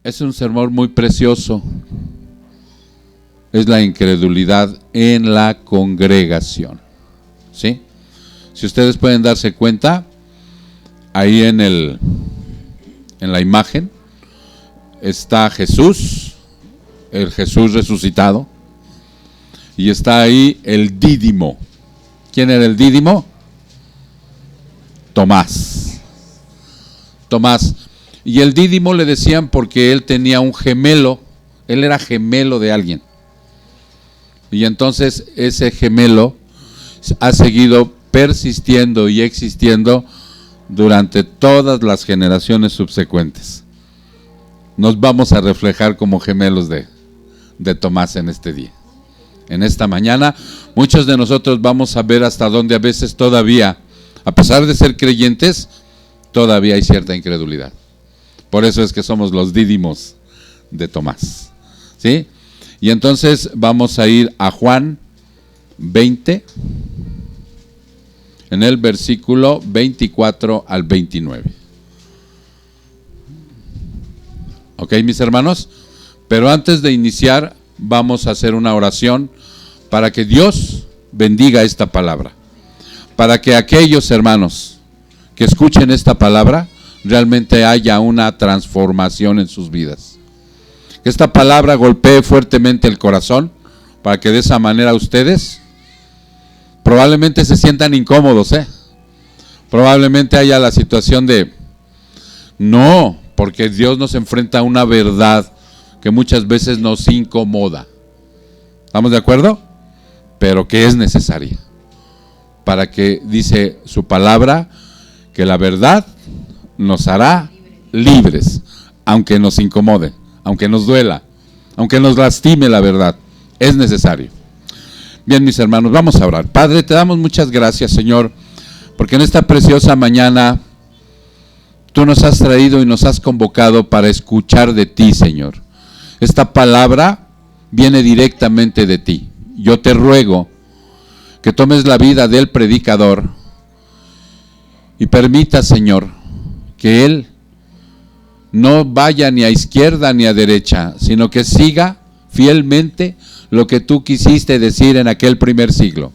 Es un sermón muy precioso. Es la incredulidad en la congregación. ¿Sí? Si ustedes pueden darse cuenta, ahí en la imagen está Jesús, el Jesús resucitado, y está ahí el dídimo. ¿Quién era el dídimo? Tomás. Y el dídimo le decían porque él tenía un gemelo, él era gemelo de alguien. Y entonces ese gemelo ha seguido persistiendo y existiendo durante todas las generaciones subsecuentes. Nos vamos a reflejar como gemelos de Tomás en este día. En esta mañana, muchos de nosotros vamos a ver hasta dónde a veces todavía, a pesar de ser creyentes, todavía hay cierta incredulidad. Por eso es que somos los dídimos de Tomás. ¿Sí? Y entonces vamos a ir a Juan 20, en el versículo 24 al 29. ¿Ok, mis hermanos? Pero antes de iniciar, vamos a hacer una oración para que Dios bendiga esta palabra. Para que aquellos hermanos que escuchen esta palabra, realmente haya una transformación en sus vidas. Que esta palabra golpee fuertemente el corazón, para que de esa manera ustedes probablemente se sientan incómodos, Probablemente haya la situación de no, porque Dios nos enfrenta a una verdad que muchas veces nos incomoda. ¿Estamos de acuerdo? Pero que es necesaria. Para que dice su palabra que la verdad nos hará libres, aunque nos incomode, aunque nos duela, aunque nos lastime la verdad. Es necesario. Bien, mis hermanos, vamos a orar. Padre, te damos muchas gracias, Señor, porque en esta preciosa mañana tú nos has traído y nos has convocado para escuchar de ti, Señor. Esta palabra viene directamente de ti. Yo te ruego que tomes la vida del predicador y permita, Señor, que él no vaya ni a izquierda ni a derecha, sino que siga fielmente lo que tú quisiste decir en aquel primer siglo.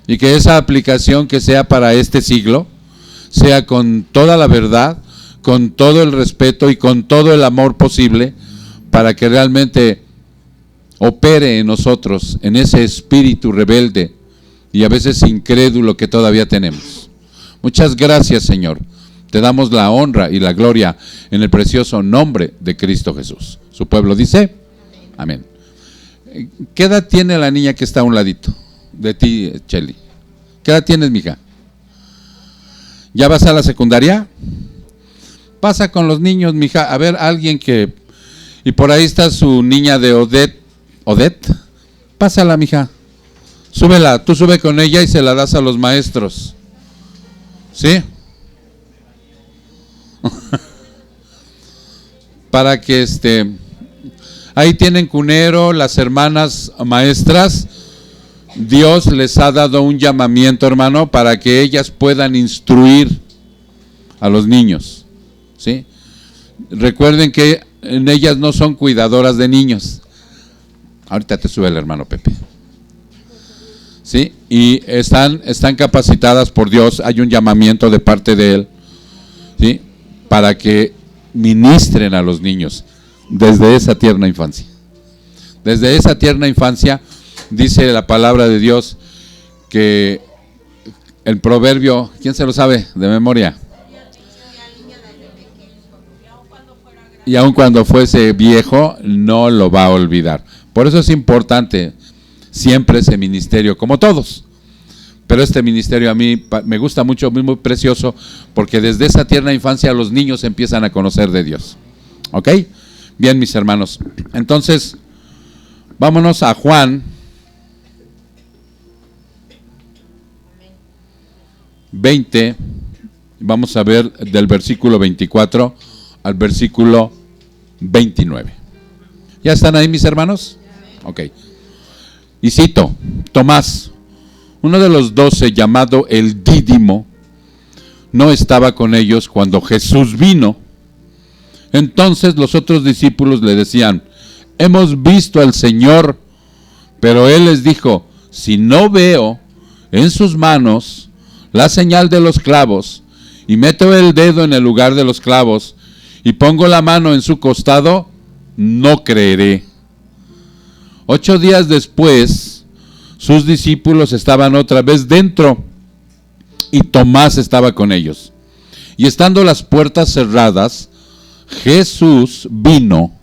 Y que esa aplicación que sea para este siglo sea con toda la verdad, con todo el respeto y con todo el amor posible, para que realmente opere en nosotros, en ese espíritu rebelde y a veces incrédulo que todavía tenemos. Muchas gracias, Señor. Te damos la honra y la gloria en el precioso nombre de Cristo Jesús. Su pueblo dice, amén. ¿Qué edad tiene la niña que está a un ladito de ti, Chely? ¿Qué edad tienes, mija? ¿Ya vas a la secundaria? Pasa con los niños, mija. A ver, alguien que... Y por ahí está su niña de Odette. ¿Odette? Pásala, mija. Súbela, tú sube con ella y se la das a los maestros. ¿Sí? Para que ahí tienen cunero, las hermanas maestras. Dios les ha dado un llamamiento, hermano, para que ellas puedan instruir a los niños. ¿Sí? Recuerden que ellas no son cuidadoras de niños. Ahorita te sube el hermano Pepe. ¿Sí? Y están capacitadas por Dios. Hay un llamamiento de parte de Él, ¿sí? Para que ministren a los niños desde esa tierna infancia. Desde esa tierna infancia, dice la palabra de Dios que el proverbio, ¿quién se lo sabe de memoria? Y aun cuando fuese viejo, no lo va a olvidar. Por eso es importante siempre ese ministerio, como todos. Pero este ministerio a mí me gusta mucho, muy precioso, porque desde esa tierna infancia los niños empiezan a conocer de Dios. ¿Ok? Bien, mis hermanos. Entonces, vámonos a Juan 20. Vamos a ver del versículo 24 al versículo 29. ¿Ya están ahí, mis hermanos? Ok. Y cito, Tomás, uno de los 12, llamado el Dídimo, no estaba con ellos cuando Jesús vino. Entonces los otros discípulos le decían: hemos visto al Señor. Pero él les dijo: si no veo en sus manos la señal de los clavos, y meto el dedo en el lugar de los clavos, y pongo la mano en su costado, no creeré. 8 días después, sus discípulos estaban otra vez dentro, y Tomás estaba con ellos. Y estando las puertas cerradas, Jesús vino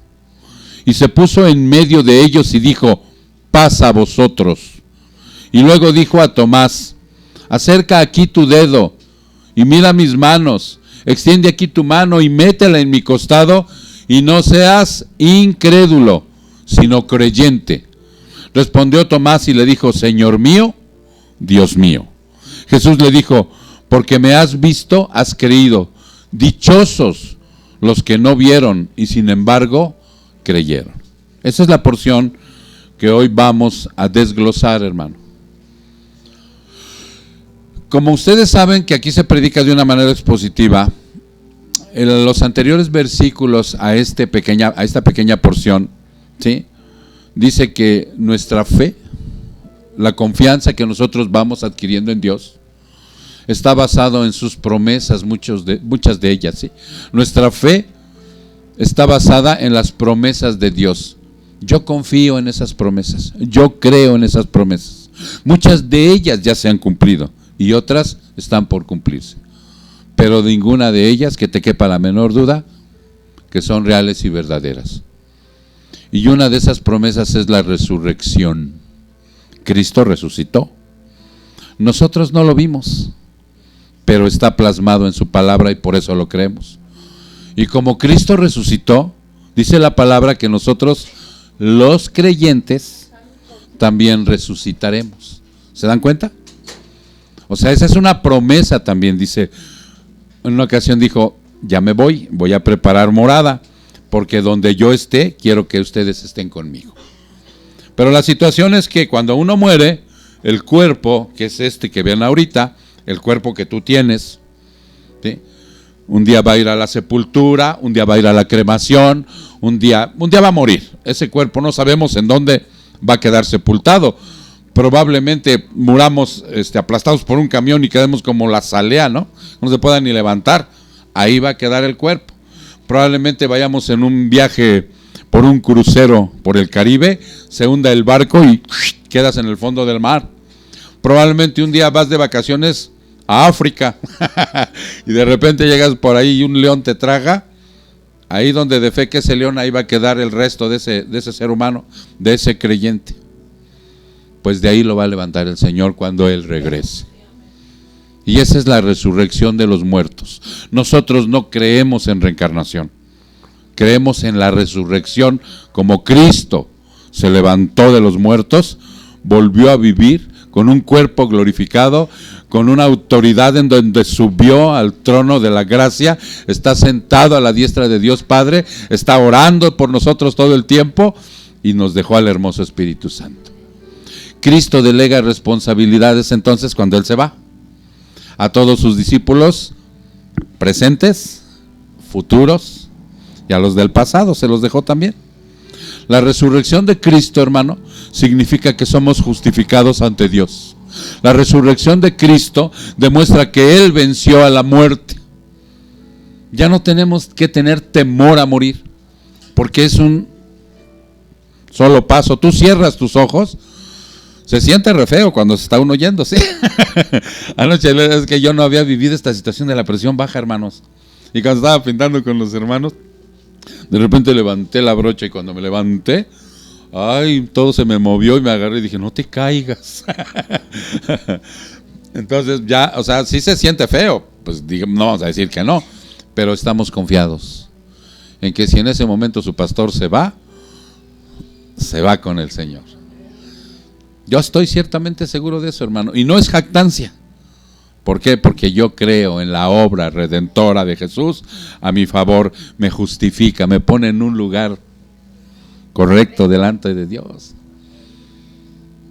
y se puso en medio de ellos y dijo: paz a vosotros. Y luego dijo a Tomás: acerca aquí tu dedo y mira mis manos, extiende aquí tu mano y métela en mi costado, y no seas incrédulo, sino creyente. Respondió Tomás y le dijo: Señor mío, Dios mío. Jesús le dijo: porque me has visto, has creído. Dichosos los que no vieron y sin embargo creyeron. Esa es la porción que hoy vamos a desglosar, hermano. Como ustedes saben que aquí se predica de una manera expositiva, en los anteriores versículos a esta pequeña porción, ¿sí?, dice que nuestra fe, la confianza que nosotros vamos adquiriendo en Dios, está basado en sus promesas, muchas de ellas, ¿sí? Nuestra fe está basada en las promesas de Dios. Yo confío en esas promesas, yo creo en esas promesas. Muchas de ellas ya se han cumplido y otras están por cumplirse, pero ninguna de ellas que te quepa la menor duda que son reales y verdaderas. Y una de esas promesas es la resurrección. Cristo resucitó. Nosotros no lo vimos, pero está plasmado en su palabra y por eso lo creemos. Y como Cristo resucitó, dice la palabra que nosotros, los creyentes, también resucitaremos. ¿Se dan cuenta? O sea, esa es una promesa también. Dice, en una ocasión dijo: ya me voy a preparar morada, porque donde yo esté, quiero que ustedes estén conmigo. Pero la situación es que cuando uno muere, el cuerpo, que es este que ven ahorita, el cuerpo que tú tienes, ¿sí?, un día va a ir a la sepultura, un día va a ir a la cremación, un día va a morir. Ese cuerpo no sabemos en dónde va a quedar sepultado. Probablemente muramos aplastados por un camión y quedemos como la salea, ¿no? No se pueda ni levantar. Ahí va a quedar el cuerpo. Probablemente vayamos en un viaje por un crucero por el Caribe, se hunda el barco y quedas en el fondo del mar. Probablemente un día vas de vacaciones a África y de repente llegas por ahí y un león te traga. Ahí donde defeque ese león, ahí va a quedar el resto de ese ser humano, de ese creyente. Pues de ahí lo va a levantar el Señor cuando Él regrese. Y esa es la resurrección de los muertos. Nosotros no creemos en reencarnación, creemos en la resurrección. Como Cristo se levantó de los muertos, volvió a vivir con un cuerpo glorificado, con una autoridad en donde subió al trono de la gracia, está sentado a la diestra de Dios Padre, está orando por nosotros todo el tiempo y nos dejó al hermoso Espíritu Santo. Cristo delega responsabilidades entonces cuando Él se va a todos sus discípulos presentes, futuros, y a los del pasado se los dejó también. La resurrección de Cristo, hermano, significa que somos justificados ante Dios. La resurrección de Cristo demuestra que Él venció a la muerte. Ya no tenemos que tener temor a morir, porque es un solo paso. Tú cierras tus ojos. Se siente re feo cuando se está uno yendo, ¿sí? Anoche es que yo no había vivido esta situación de la presión baja, hermanos. Y cuando estaba pintando con los hermanos, de repente levanté la brocha y cuando me levanté, ay, todo se me movió y me agarré y dije: no te caigas. Entonces ya, o sea, sí se siente feo. Pues no vamos a decir que no, pero estamos confiados en que si en ese momento su pastor se va con el Señor. Yo estoy ciertamente seguro de eso, hermano, y no es jactancia. ¿Por qué? Porque yo creo en la obra redentora de Jesús a mi favor, me justifica, me pone en un lugar correcto delante de Dios.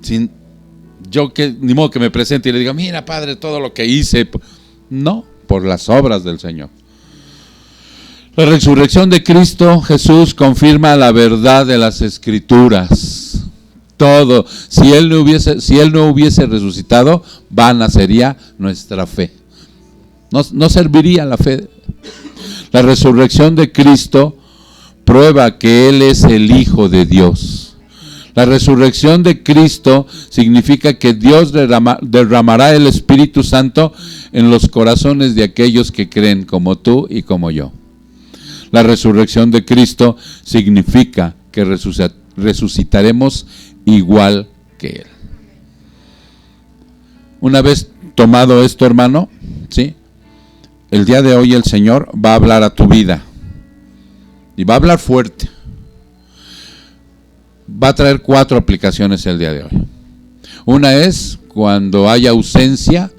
Ni modo que me presente y le diga: mira, Padre, todo lo que hice. No, por las obras del Señor. La resurrección de Cristo Jesús confirma la verdad de las Escrituras. Todo. Si Él no hubiese resucitado, vana sería nuestra fe. No serviría la fe. La resurrección de Cristo prueba que Él es el Hijo de Dios. La resurrección de Cristo significa que Dios derramará el Espíritu Santo en los corazones de aquellos que creen, como tú y como yo. La resurrección de Cristo significa que resucitaremos igual que Él. Una vez tomado esto, hermano, ¿sí? El día de hoy el Señor va a hablar a tu vida. Y va a hablar fuerte. Va a traer 4 aplicaciones el día de hoy. Una es cuando hay ausencia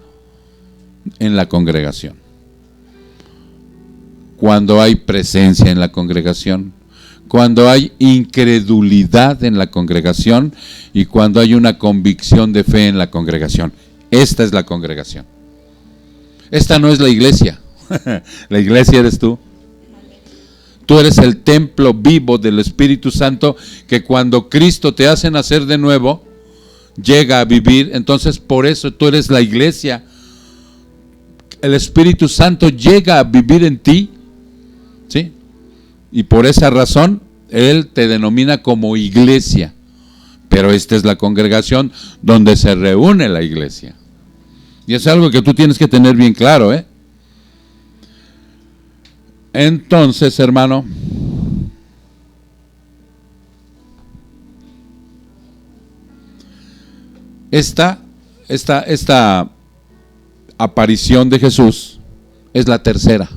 en la congregación. Cuando hay presencia en la congregación. Cuando hay incredulidad en la congregación. Y cuando hay una convicción de fe en la congregación. Esta es la congregación. Esta no es la iglesia. La iglesia eres tú. Tú eres el templo vivo del Espíritu Santo, que cuando Cristo te hace nacer de nuevo, llega a vivir. Entonces por eso tú eres la iglesia. El Espíritu Santo llega a vivir en ti, ¿sí? Y por esa razón Él te denomina como iglesia. Pero esta es la congregación donde se reúne la iglesia. Y es algo que tú tienes que tener bien claro, ¿eh? Entonces, hermano, esta aparición de Jesús es la tercera.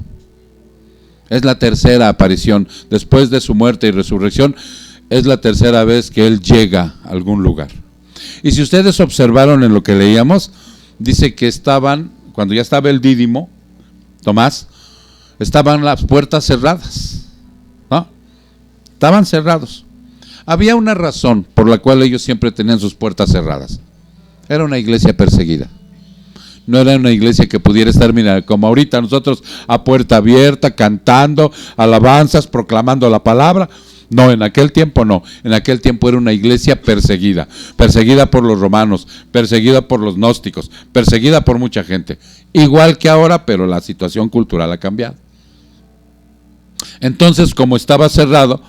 Es la tercera aparición. Después de su muerte y resurrección, es la tercera vez que Él llega a algún lugar. Y si ustedes observaron en lo que leíamos, dice que estaban, cuando ya estaba el Dídimo, Tomás, estaban las puertas cerradas, ¿no? Estaban cerrados. Había una razón por la cual ellos siempre tenían sus puertas cerradas. Era una iglesia perseguida. No era una iglesia que pudiera estar, mira, como ahorita nosotros a puerta abierta, cantando, alabanzas, proclamando la palabra. No, en aquel tiempo no. En aquel tiempo era una iglesia perseguida. Perseguida por los romanos, perseguida por los gnósticos, perseguida por mucha gente. Igual que ahora, pero la situación cultural ha cambiado. Entonces, como estaba cerrado,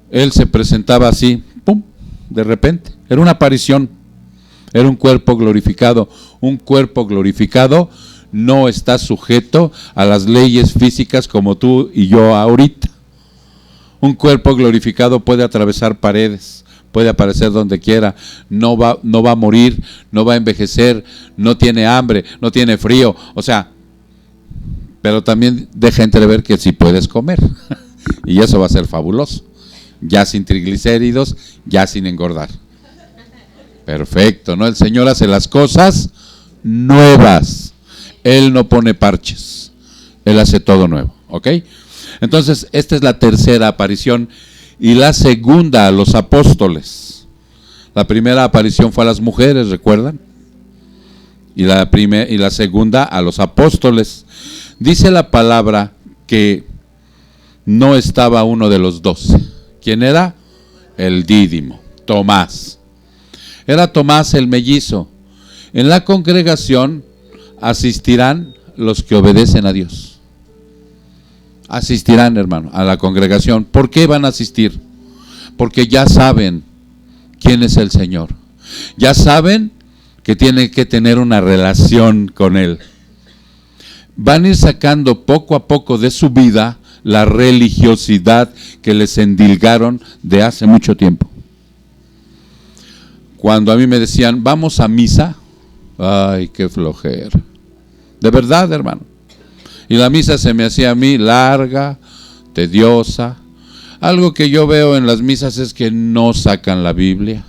Él se presentaba así, ¡pum!, de repente. Era una aparición. Era un cuerpo glorificado. Un cuerpo glorificado no está sujeto a las leyes físicas como tú y yo ahorita. Un cuerpo glorificado puede atravesar paredes, puede aparecer donde quiera, no va a morir, no va a envejecer, no tiene hambre, no tiene frío, o sea, pero también deja entrever que sí puedes comer, y eso va a ser fabuloso, ya sin triglicéridos, ya sin engordar. Perfecto, ¿no? El Señor hace las cosas nuevas, Él no pone parches, Él hace todo nuevo, ¿ok? Entonces, esta es la tercera aparición y la segunda a los apóstoles. La primera aparición fue a las mujeres, ¿recuerdan? Y la segunda a los apóstoles. Dice la palabra que no estaba uno de los 12. ¿Quién era? El Dídimo, Tomás. Era Tomás el mellizo. En la congregación asistirán los que obedecen a Dios. Asistirán, hermano, a la congregación. ¿Por qué van a asistir? Porque ya saben quién es el Señor. Ya saben que tienen que tener una relación con Él. Van a ir sacando poco a poco de su vida la religiosidad que les endilgaron de hace mucho tiempo. Cuando a mí me decían, vamos a misa, ay, qué flojera. De verdad, hermano. Y la misa se me hacía a mí larga, tediosa. Algo que yo veo en las misas es que no sacan la Biblia.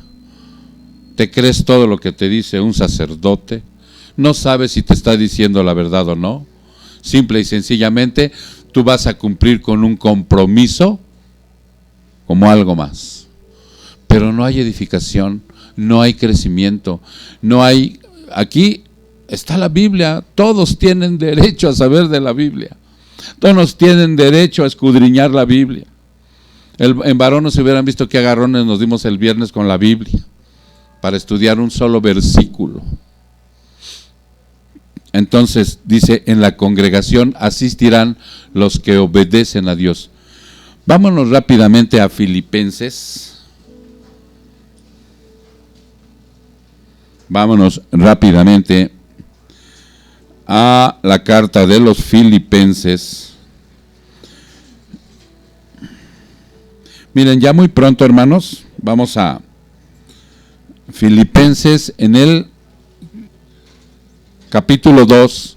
Te crees todo lo que te dice un sacerdote. No sabes si te está diciendo la verdad o no. Simple y sencillamente, tú vas a cumplir con un compromiso como algo más. Pero no hay edificación, no hay crecimiento, no hay... Aquí está la Biblia, todos tienen derecho a saber de la Biblia. Todos tienen derecho a escudriñar la Biblia. En varones se hubieran visto qué agarrones nos dimos el viernes con la Biblia para estudiar un solo versículo. Entonces dice, en la congregación asistirán los que obedecen a Dios. Vámonos rápidamente a Filipenses. Vámonos rápidamente a la carta de los Filipenses. Miren, ya muy pronto, hermanos, vamos a Filipenses en el capítulo 2,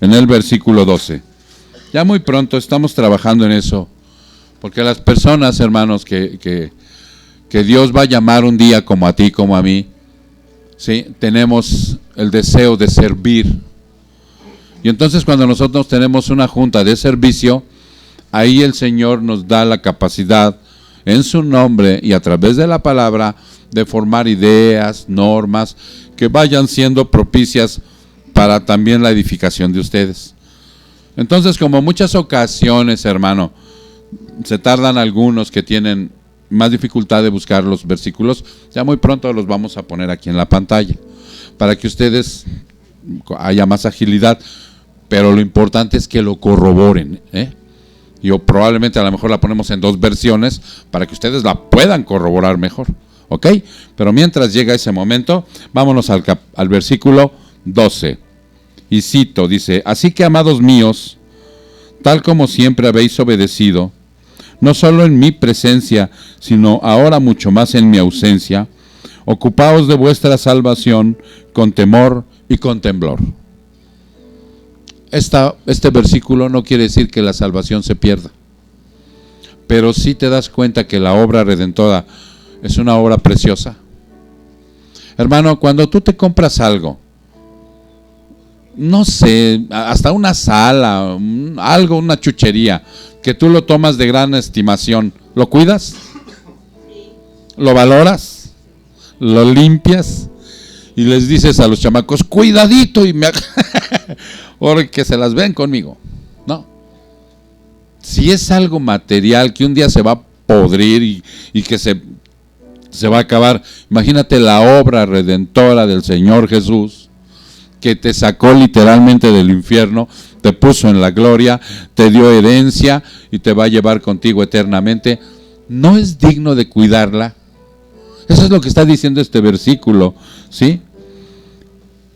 en el versículo 12. Ya muy pronto estamos trabajando en eso, porque las personas, hermanos, que Dios va a llamar un día como a ti, como a mí, ¿sí? Tenemos el deseo de servir. Y entonces cuando nosotros tenemos una junta de servicio, ahí el Señor nos da la capacidad en su nombre y a través de la palabra de formar ideas, normas que vayan siendo propicias para también la edificación de ustedes. Entonces, como muchas ocasiones, hermano, se tardan algunos que tienen más dificultad de buscar los versículos, ya muy pronto los vamos a poner aquí en la pantalla para que ustedes haya más agilidad, pero lo importante es que lo corroboren, Yo probablemente a lo mejor la ponemos en 2 versiones para que ustedes la puedan corroborar mejor, ¿ok? Pero mientras llega ese momento, vámonos al versículo 12. Y cito, dice, así que amados míos, tal como siempre habéis obedecido, no solo en mi presencia, sino ahora mucho más en mi ausencia, ocupaos de vuestra salvación con temor y con temblor. Este versículo no quiere decir que la salvación se pierda, pero sí te das cuenta que la obra redentora es una obra preciosa. Hermano, cuando tú te compras algo, no sé, hasta una sala, algo, una chuchería, que tú lo tomas de gran estimación, ¿lo cuidas? ¿Lo valoras? ¿Lo limpias? Y les dices a los chamacos, cuidadito, y porque se las ven conmigo. No. Si es algo material que un día se va a podrir y que se va a acabar, imagínate la obra redentora del Señor Jesús, que te sacó literalmente del infierno, te puso en la gloria, te dio herencia y te va a llevar contigo eternamente. ¿No es digno de cuidarla? Eso es lo que está diciendo este versículo, ¿sí?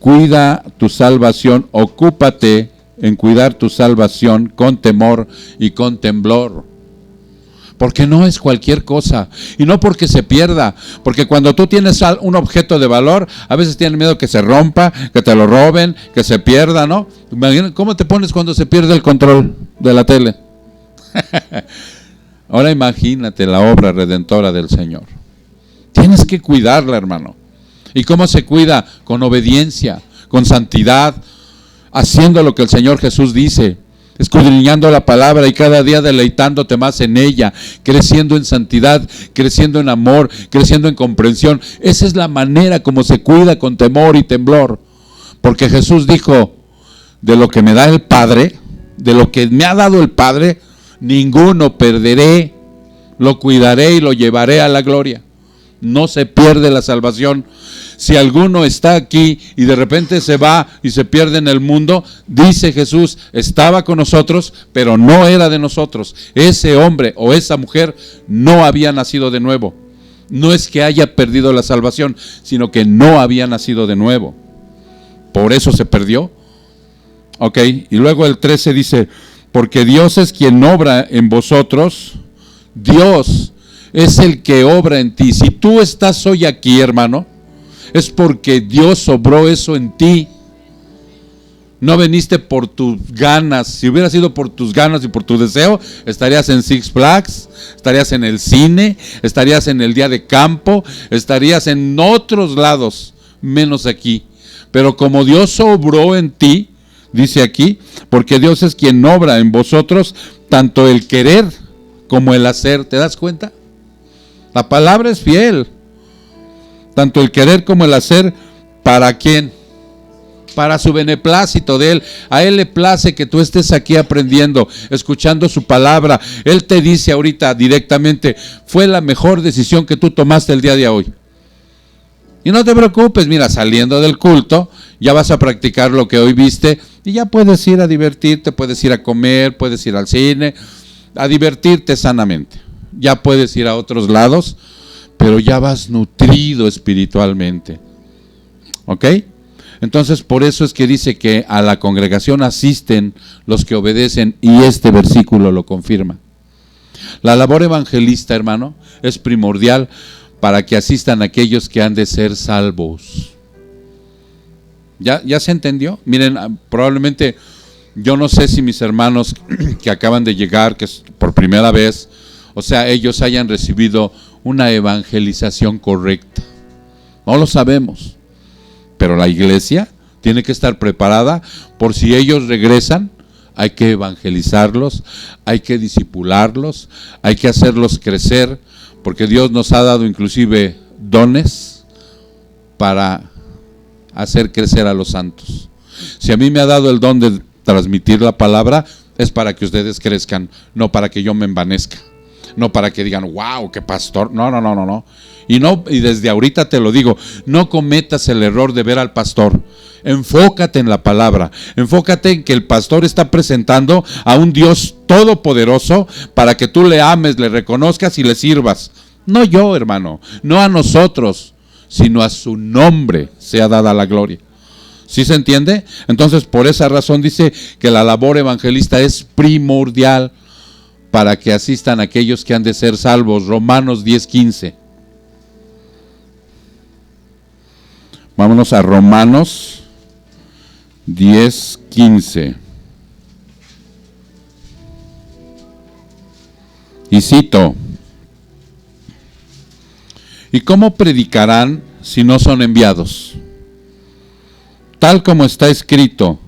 Cuida tu salvación, ocúpate en cuidar tu salvación con temor y con temblor. Porque no es cualquier cosa, y no porque se pierda, porque cuando tú tienes un objeto de valor, a veces tienes miedo que se rompa, que te lo roben, que se pierda, ¿no? Imagínate, ¿cómo te pones cuando se pierde el control de la tele? Ahora imagínate la obra redentora del Señor. Tienes que cuidarla, hermano. ¿Y cómo se cuida? Con obediencia, con santidad, haciendo lo que el Señor Jesús dice, escudriñando la palabra y cada día deleitándote más en ella, creciendo en santidad, creciendo en amor, creciendo en comprensión. Esa es la manera como se cuida con temor y temblor. Porque Jesús dijo, de lo que me da el Padre, de lo que me ha dado el Padre, ninguno perderé, lo cuidaré y lo llevaré a la gloria. No se pierde la salvación. Si alguno está aquí y de repente se va y se pierde en el mundo, dice Jesús, estaba con nosotros, pero no era de nosotros. Ese hombre o esa mujer no había nacido de nuevo. No es que haya perdido la salvación, sino que no había nacido de nuevo. Por eso se perdió. Ok, y luego el 13 dice, porque Dios es quien obra en vosotros. Dios es el que obra en ti. Si tú estás hoy aquí, hermano, es porque Dios obró eso en ti. No veniste por tus ganas. Si hubiera sido por tus ganas y por tu deseo, estarías en Six Flags, estarías en el cine, estarías en el día de campo, estarías en otros lados, menos aquí. Pero como Dios obró en ti, dice aquí, porque Dios es quien obra en vosotros tanto el querer como el hacer. ¿Te das cuenta? La palabra es fiel. Tanto el querer como el hacer, ¿para quién? para su beneplácito de Él. A Él le place que tú estés aquí aprendiendo, escuchando su palabra. Él te dice ahorita directamente, fue la mejor decisión que tú tomaste el día de hoy. Y no te preocupes, mira, saliendo del culto, ya vas a practicar lo que hoy viste y ya puedes ir a divertirte, puedes ir a comer, puedes ir al cine, a divertirte sanamente. Ya puedes ir a otros lados, pero ya vas nutrido espiritualmente. ¿Ok? Entonces, por eso es que dice que a la congregación asisten los que obedecen, y este versículo lo confirma. La labor evangelista, hermano, es primordial para que asistan aquellos que han de ser salvos. ¿Ya se entendió? Miren, probablemente, yo no sé si mis hermanos que acaban de llegar, que es por primera vez, o sea, ellos hayan recibido una evangelización correcta. No lo sabemos. Pero la iglesia tiene que estar preparada por si ellos regresan. Hay que evangelizarlos, hay que discipularlos, hay que hacerlos crecer, porque Dios nos ha dado inclusive dones para hacer crecer a los santos. Si a mí me ha dado el don de transmitir la palabra, es para que ustedes crezcan, no para que yo me envanezca, no para que digan, wow, qué pastor. No. Y desde ahorita te lo digo, no cometas el error de ver al pastor. Enfócate en la palabra, enfócate en que el pastor está presentando a un Dios todopoderoso para que tú le ames, le reconozcas y le sirvas. No yo, hermano, no a nosotros, sino a su nombre sea dada la gloria. ¿Sí se entiende? Entonces, por esa razón dice que la labor evangelista es primordial para que asistan aquellos que han de ser salvos. Romanos 10:15. Vámonos a Romanos 10:15. Y cito: ¿y cómo predicarán si no son enviados? Tal como está escrito,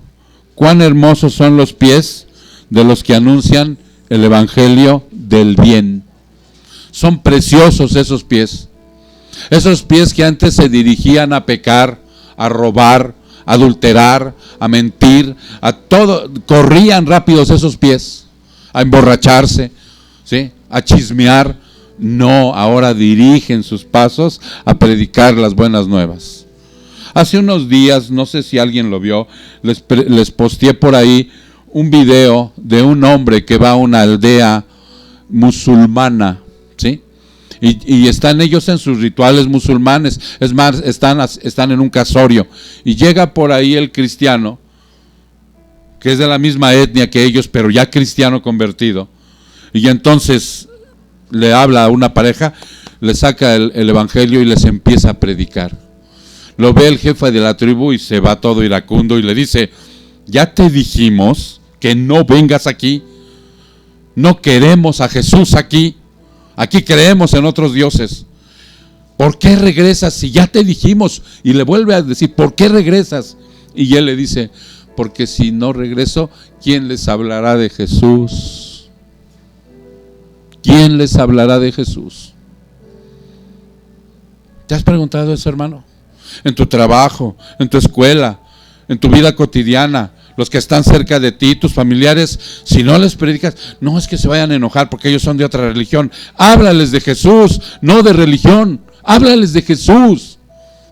cuán hermosos son los pies de los que anuncian el evangelio del bien. Son preciosos esos pies. Esos pies que antes se dirigían a pecar, a robar, a adulterar, a mentir, a todo, corrían rápidos esos pies, a emborracharse, ¿sí?, a chismear. No, ahora dirigen sus pasos a predicar las buenas nuevas. Hace unos días, no sé si alguien lo vio, les posteé por ahí un video de un hombre que va a una aldea musulmana, ¿sí? Y están ellos en sus rituales musulmanes. Es más, están en un casorio. Y llega por ahí el cristiano, que es de la misma etnia que ellos, pero ya cristiano convertido. Y entonces le habla a una pareja, le saca el evangelio y les empieza a predicar. Lo ve el jefe de la tribu y se va todo iracundo y le dice: ya te dijimos que no vengas aquí. No queremos a Jesús aquí. Aquí creemos en otros dioses. ¿Por qué regresas si ya te dijimos? Y le vuelve a decir: ¿por qué regresas? Y él le dice: porque si no regreso, ¿quién les hablará de Jesús? ¿Quién les hablará de Jesús? ¿Te has preguntado eso, hermano? En tu trabajo, en tu escuela, en tu vida cotidiana, los que están cerca de ti, tus familiares, si no les predicas, no es que se vayan a enojar porque ellos son de otra religión. Háblales de Jesús, no de religión. Háblales de Jesús,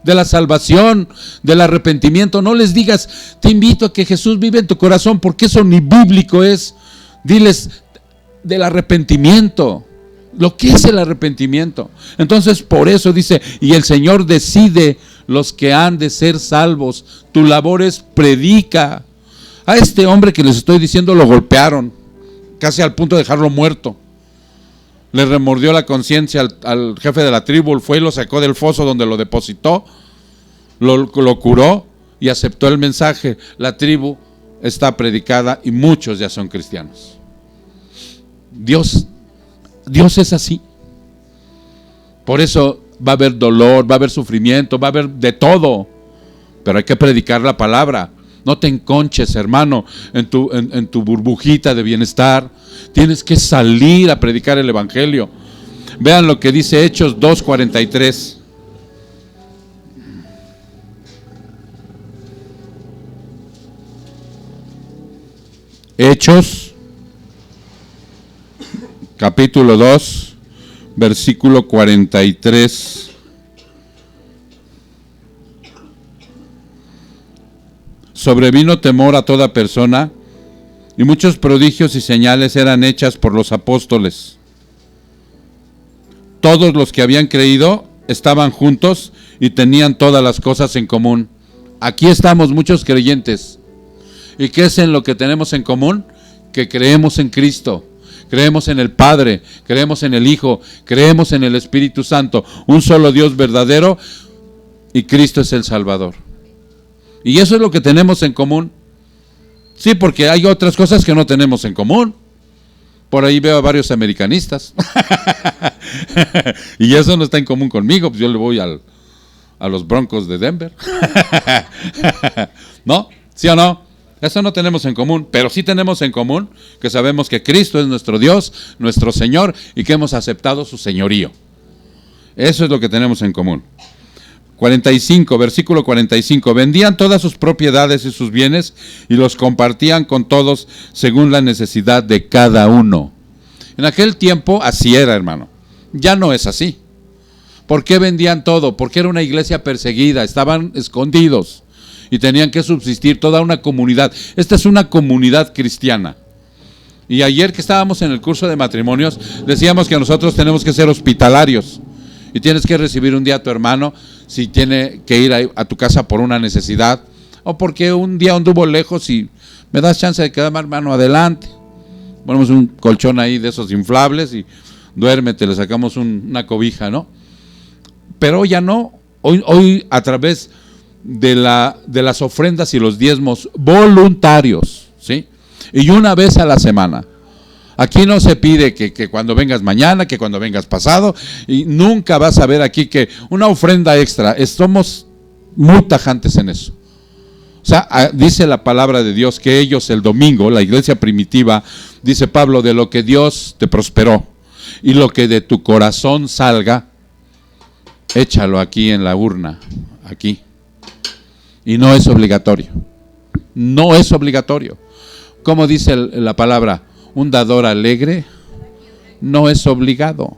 de la salvación, del arrepentimiento. No les digas: te invito a que Jesús vive en tu corazón, porque eso ni bíblico es. Diles del arrepentimiento, lo que es el arrepentimiento. Entonces, por eso dice: y el Señor decide los que han de ser salvos. Tu labor es predica. A este hombre que les estoy diciendo lo golpearon, casi al punto de dejarlo muerto. Le remordió la conciencia al jefe de la tribu, fue y lo sacó del foso donde lo depositó, lo curó y aceptó el mensaje. La tribu está predicada y muchos ya son cristianos. Dios es así. Por eso va a haber dolor, va a haber sufrimiento, va a haber de todo, pero hay que predicar la palabra. No te enconches, hermano, en tu burbujita de bienestar. Tienes que salir a predicar el evangelio. Vean lo que dice Hechos 2:43. Hechos, capítulo 2, versículo 43. Sobrevino temor a toda persona, y muchos prodigios y señales eran hechas por los apóstoles. Todos los que habían creído estaban juntos y tenían todas las cosas en común. Aquí estamos muchos creyentes. ¿Y qué es en lo que tenemos en común? Que creemos en Cristo, creemos en el Padre, creemos en el Hijo, creemos en el Espíritu Santo, un solo Dios verdadero, y Cristo es el Salvador. Y eso es lo que tenemos en común. Sí, porque hay otras cosas que no tenemos en común. Por ahí veo a varios americanistas. Y eso no está en común conmigo, pues yo le voy a los Broncos de Denver. ¿No? ¿Sí o no? Eso no tenemos en común, pero sí tenemos en común que sabemos que Cristo es nuestro Dios, nuestro Señor, y que hemos aceptado su señorío. Eso es lo que tenemos en común. 45, versículo 45. Vendían todas sus propiedades y sus bienes y los compartían con todos según la necesidad de cada uno. En aquel tiempo así era, hermano. Ya no es así. ¿Por qué vendían todo? Porque era una iglesia perseguida, estaban escondidos y tenían que subsistir toda una comunidad. Esta es una comunidad cristiana. Y ayer que estábamos en el curso de matrimonios, decíamos que nosotros tenemos que ser hospitalarios. Y tienes que recibir un día a tu hermano si tiene que ir a tu casa por una necesidad, o porque un día anduvo lejos y me das chance de quedarme, hermano, adelante. Ponemos un colchón ahí de esos inflables y duérmete, le sacamos una cobija, ¿no? Pero ya no. Hoy a través de las ofrendas y los diezmos voluntarios, ¿sí? Y una vez a la semana. Aquí no se pide que cuando vengas mañana, que cuando vengas pasado, y nunca vas a ver aquí que una ofrenda extra. Somos muy tajantes en eso. O sea, dice la palabra de Dios que ellos el domingo, la iglesia primitiva, dice Pablo, de lo que Dios te prosperó y lo que de tu corazón salga, échalo aquí en la urna, aquí. Y no es obligatorio. No es obligatorio. Como dice la palabra, un dador alegre no es obligado.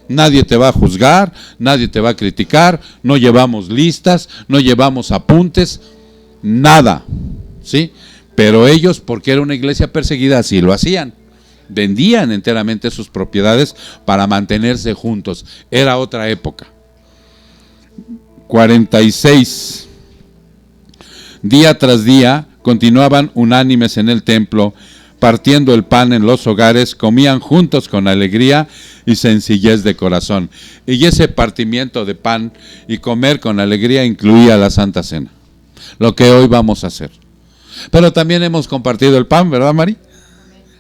Nadie te va a juzgar, nadie te va a criticar, no llevamos listas, no llevamos apuntes, nada, ¿sí? Pero ellos, porque era una iglesia perseguida, así lo hacían. Vendían enteramente sus propiedades para mantenerse juntos. Era otra época. 46. Día tras día continuaban unánimes en el templo, partiendo el pan en los hogares, comían juntos con alegría y sencillez de corazón. Y ese partimiento de pan y comer con alegría incluía la Santa Cena, lo que hoy vamos a hacer. Pero también hemos compartido el pan, ¿verdad, Mari?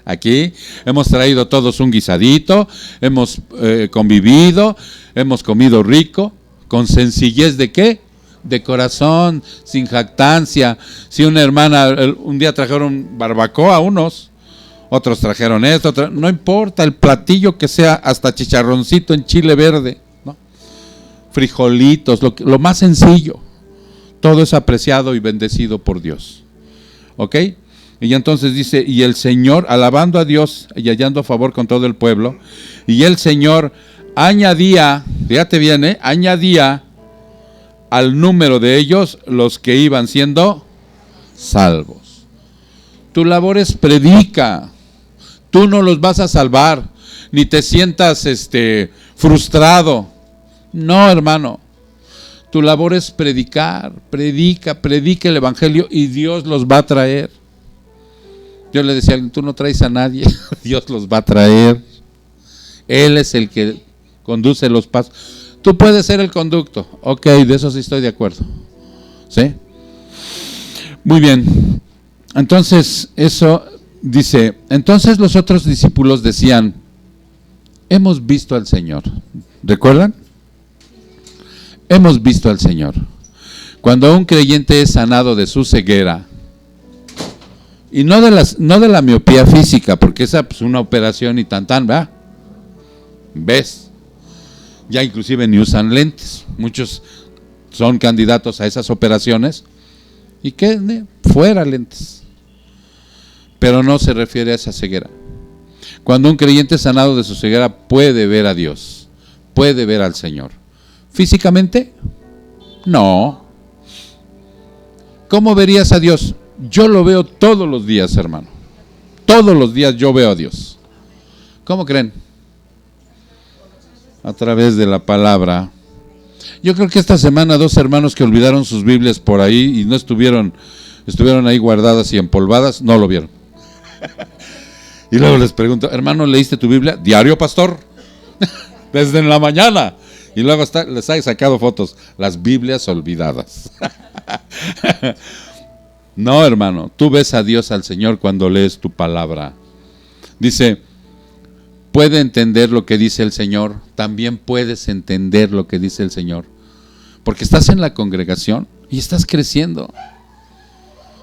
Aquí hemos traído todos un guisadito, hemos convivido, hemos comido rico, con sencillez de ¿qué? De corazón, sin jactancia. Si una hermana, un día trajeron barbacoa unos, otros trajeron esto, no importa el platillo que sea, hasta chicharroncito en chile verde, ¿no? Frijolitos, lo más sencillo. Todo es apreciado y bendecido por Dios. ¿Ok? Y entonces dice, y el Señor, alabando a Dios y hallando favor con todo el pueblo, y el Señor añadía, fíjate bien, añadía al número de ellos los que iban siendo salvos. Tu labor es predica. Tú no los vas a salvar, ni te sientas frustrado. No, hermano. Tu labor es predicar, predica el evangelio y Dios los va a traer. Yo le decía, tú no traes a nadie, Dios los va a traer. Él es el que conduce los pasos. Tú puedes ser el conducto. Ok, de eso sí estoy de acuerdo. ¿Sí? Muy bien. Entonces, eso dice, entonces los otros discípulos decían, hemos visto al Señor. ¿Recuerdan? Hemos visto al Señor. Cuando un creyente es sanado de su ceguera, y no de la miopía física, porque esa es una operación y tan, ¿verdad? ¿Ves? Ya inclusive ni usan lentes. Muchos son candidatos a esas operaciones. ¿Y qué? Fuera lentes. pero no se refiere a esa ceguera. Cuando un creyente sanado de su ceguera puede ver a Dios, puede ver al Señor. ¿Físicamente? No. ¿Cómo verías a Dios? Yo lo veo todos los días, hermano. Todos los días yo veo a Dios. ¿Cómo creen? A través de la palabra. Yo creo que esta semana 2 hermanos que olvidaron sus Biblias por ahí y no estuvieron ahí guardadas y empolvadas, no lo vieron. Y luego les pregunto, hermano, ¿leíste tu Biblia? Diario, pastor. Desde en la mañana. Y luego les he sacado fotos, las Biblias olvidadas. No, hermano, tú ves a Dios, al Señor, cuando lees tu palabra. Dice, puede entender lo que dice el Señor, también puedes entender lo que dice el Señor. Porque estás en la congregación y estás creciendo.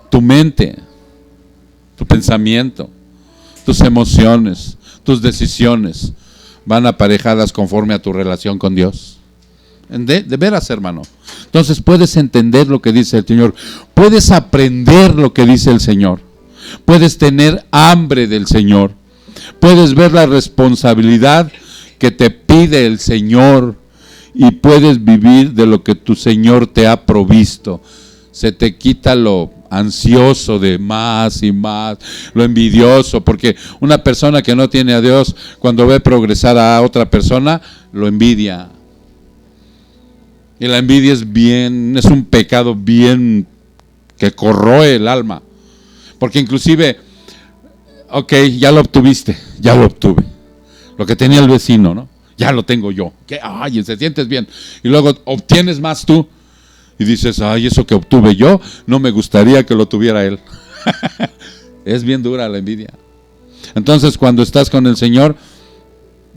Tu mente, tu pensamiento, tus emociones, tus decisiones van aparejadas conforme a tu relación con Dios. De veras, hermano. Entonces puedes entender lo que dice el Señor, puedes aprender lo que dice el Señor, puedes tener hambre del Señor, puedes ver la responsabilidad que te pide el Señor y puedes vivir de lo que tu Señor te ha provisto. Se te quita lo ansioso de más y más, lo envidioso, porque una persona que no tiene a Dios, cuando ve progresar a otra persona, lo envidia. Y la envidia es un pecado bien que corroe el alma. Porque inclusive, ok, ya lo obtuviste, ya lo obtuve. Lo que tenía el vecino, ¿no? Ya lo tengo yo. Ay, se sientes bien. Y luego obtienes más tú. Y dices, ay, eso que obtuve yo, no me gustaría que lo tuviera él. Es bien dura la envidia. Entonces, cuando estás con el Señor,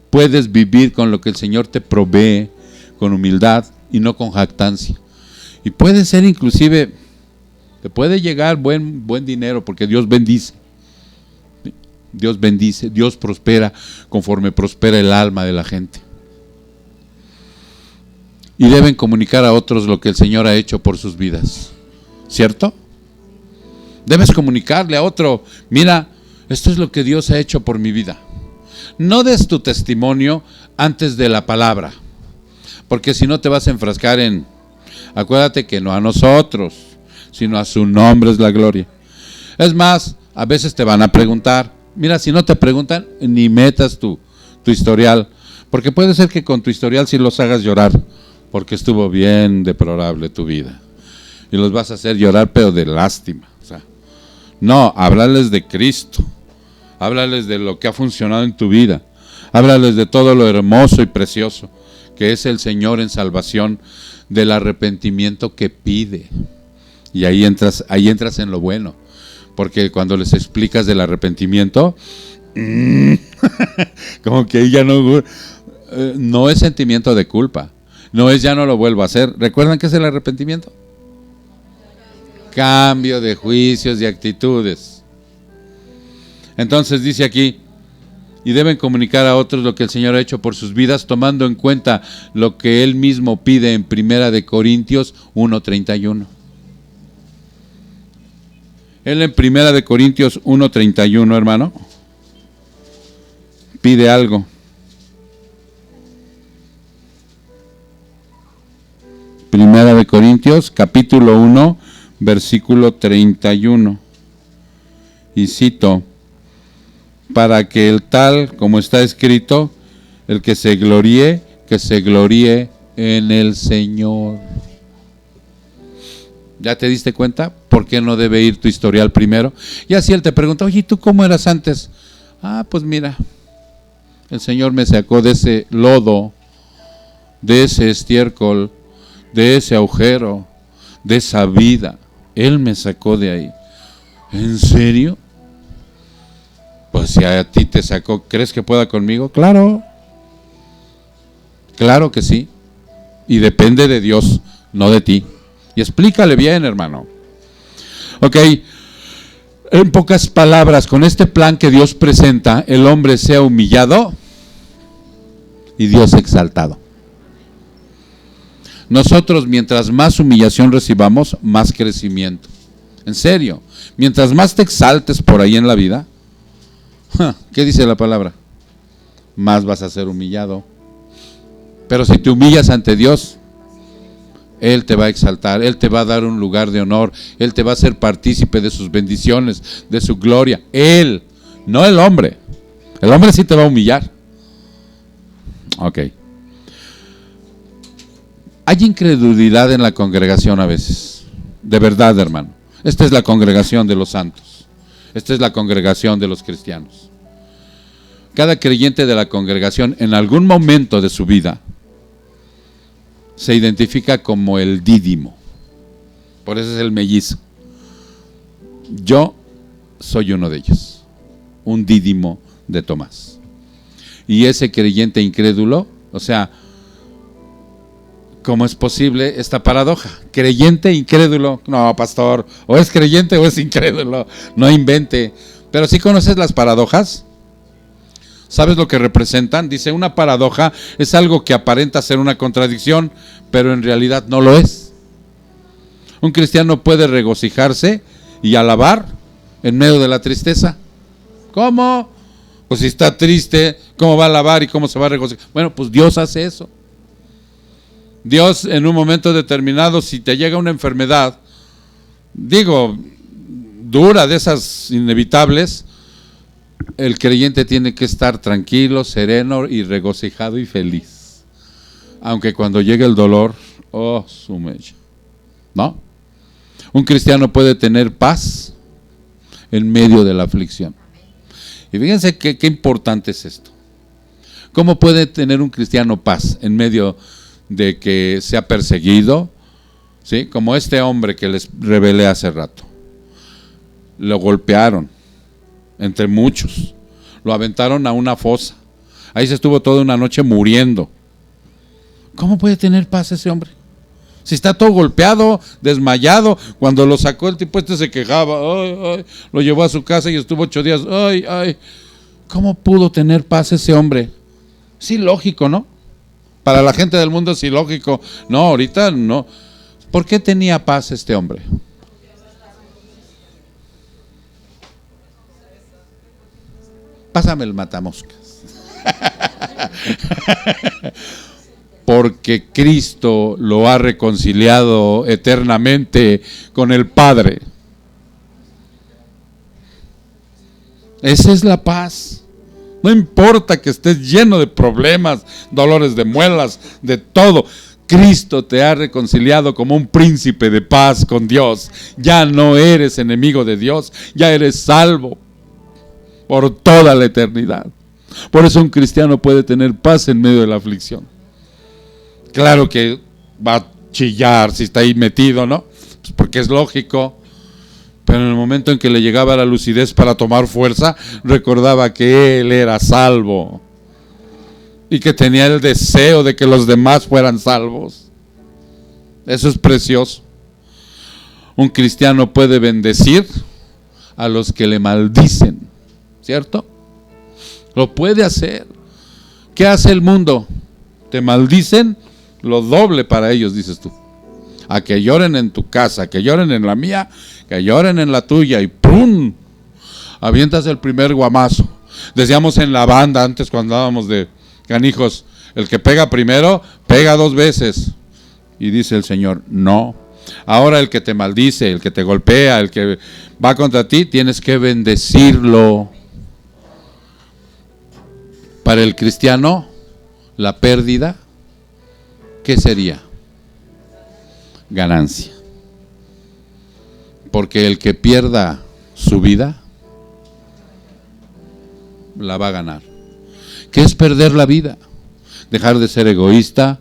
puedes vivir con lo que el Señor te provee, con humildad y no con jactancia. Y puede ser inclusive, te puede llegar buen dinero, porque Dios bendice. Dios bendice, Dios prospera conforme prospera el alma de la gente. Y deben comunicar a otros lo que el Señor ha hecho por sus vidas, ¿cierto? Debes comunicarle a otro, mira, esto es lo que Dios ha hecho por mi vida. No des tu testimonio antes de la palabra, porque si no te vas a enfrascar en, acuérdate que no a nosotros, sino a su nombre es la gloria. Es más, a veces te van a preguntar, mira, si no te preguntan, ni metas tu historial, porque puede ser que con tu historial sí los hagas llorar, porque estuvo bien deplorable tu vida. Y los vas a hacer llorar, pero de lástima. O sea, no, háblales de Cristo. Háblales de lo que ha funcionado en tu vida. Háblales de todo lo hermoso y precioso que es el Señor en salvación, del arrepentimiento que pide. Y ahí entras en lo bueno. Porque cuando les explicas del arrepentimiento, como que ya no es sentimiento de culpa. No es ya no lo vuelvo a hacer. ¿Recuerdan qué es el arrepentimiento? Cambio de juicios y actitudes. Entonces dice aquí, y deben comunicar a otros lo que el Señor ha hecho por sus vidas, tomando en cuenta lo que Él mismo pide en 1 Corintios 1:31. Él en 1 Corintios 1:31, hermano, pide algo. Primera de Corintios, capítulo 1, versículo 31. Y cito, para que el tal, como está escrito, el que se gloríe en el Señor. ¿Ya te diste cuenta por qué no debe ir tu historial primero? Y así él te pregunta, oye, ¿tú cómo eras antes? Pues mira, el Señor me sacó de ese lodo, de ese estiércol, de ese agujero, de esa vida. Él me sacó de ahí. ¿En serio? Pues si a ti te sacó, ¿crees que pueda conmigo? Claro. Claro que sí. Y depende de Dios, no de ti. Y explícale bien, hermano. Ok. En pocas palabras, con este plan que Dios presenta, el hombre sea humillado y Dios exaltado. Nosotros, mientras más humillación recibamos, más crecimiento. En serio. Mientras más te exaltes por ahí en la vida, ¿qué dice la palabra? Más vas a ser humillado. Pero si te humillas ante Dios, Él te va a exaltar, Él te va a dar un lugar de honor, Él te va a hacer partícipe de sus bendiciones, de su gloria. Él, no el hombre. El hombre sí te va a humillar. Ok. Hay incredulidad en la congregación a veces. De verdad, hermano. Esta es la congregación de los santos. Esta es la congregación de los cristianos. Cada creyente de la congregación en algún momento de su vida se identifica como el dídimo. Por eso es el mellizo. Yo soy uno de ellos, un dídimo de Tomás. Y ese creyente incrédulo, o sea, ¿cómo es posible esta paradoja? Creyente, incrédulo. No, pastor, o es creyente o es incrédulo. No invente. Pero ¿sí conoces las paradojas? ¿Sabes lo que representan? Dice, una paradoja es algo que aparenta ser una contradicción, pero en realidad no lo es. Un cristiano puede regocijarse y alabar en medio de la tristeza. ¿Cómo? Pues si está triste, ¿cómo va a alabar y cómo se va a regocijar? Bueno, pues Dios hace eso. Dios en un momento determinado, si te llega una enfermedad, digo, dura, de esas inevitables, el creyente tiene que estar tranquilo, sereno y regocijado y feliz. Aunque cuando llegue el dolor, oh, su mecha. ¿No? Un cristiano puede tener paz en medio de la aflicción. Y fíjense qué importante es esto. ¿Cómo puede tener un cristiano paz en medio de que sea perseguido? ¿Sí? Como este hombre que les revelé hace rato. Lo golpearon, entre muchos. Lo aventaron a una fosa. Ahí se estuvo toda una noche muriendo. ¿Cómo puede tener paz ese hombre? Si está todo golpeado, desmayado. Cuando lo sacó el tipo se quejaba. Ay, ay. Lo llevó a su casa y estuvo 8 días. Ay, ay. ¿Cómo pudo tener paz ese hombre? Es ilógico, ¿no? Para la gente del mundo es ilógico. No, ahorita no. ¿Por qué tenía paz este hombre? Pásame el matamoscas. Porque Cristo lo ha reconciliado eternamente con el Padre. Esa es la paz. No importa que estés lleno de problemas, dolores de muelas, de todo. Cristo te ha reconciliado como un príncipe de paz con Dios. Ya no eres enemigo de Dios, ya eres salvo por toda la eternidad. Por eso un cristiano puede tener paz en medio de la aflicción. Claro que va a chillar si está ahí metido, ¿no? Pues porque es lógico. Pero en el momento en que le llegaba la lucidez para tomar fuerza, recordaba que él era salvo y que tenía el deseo de que los demás fueran salvos. Eso es precioso. Un cristiano puede bendecir a los que le maldicen, ¿cierto? Lo puede hacer. ¿Qué hace el mundo? Te maldicen, lo doble para ellos, dices tú. A que lloren en tu casa, que lloren en la mía, que lloren en la tuya y ¡pum! Avientas el primer guamazo. Decíamos en la banda antes cuando dábamos de canijos, el que pega primero, pega 2 veces. Y dice el Señor, no. Ahora el que te maldice, el que te golpea, el que va contra ti, tienes que bendecirlo. Para el cristiano, la pérdida, ¿qué sería? Ganancia. Porque el que pierda su vida, la va a ganar. ¿Qué es perder la vida? Dejar de ser egoísta,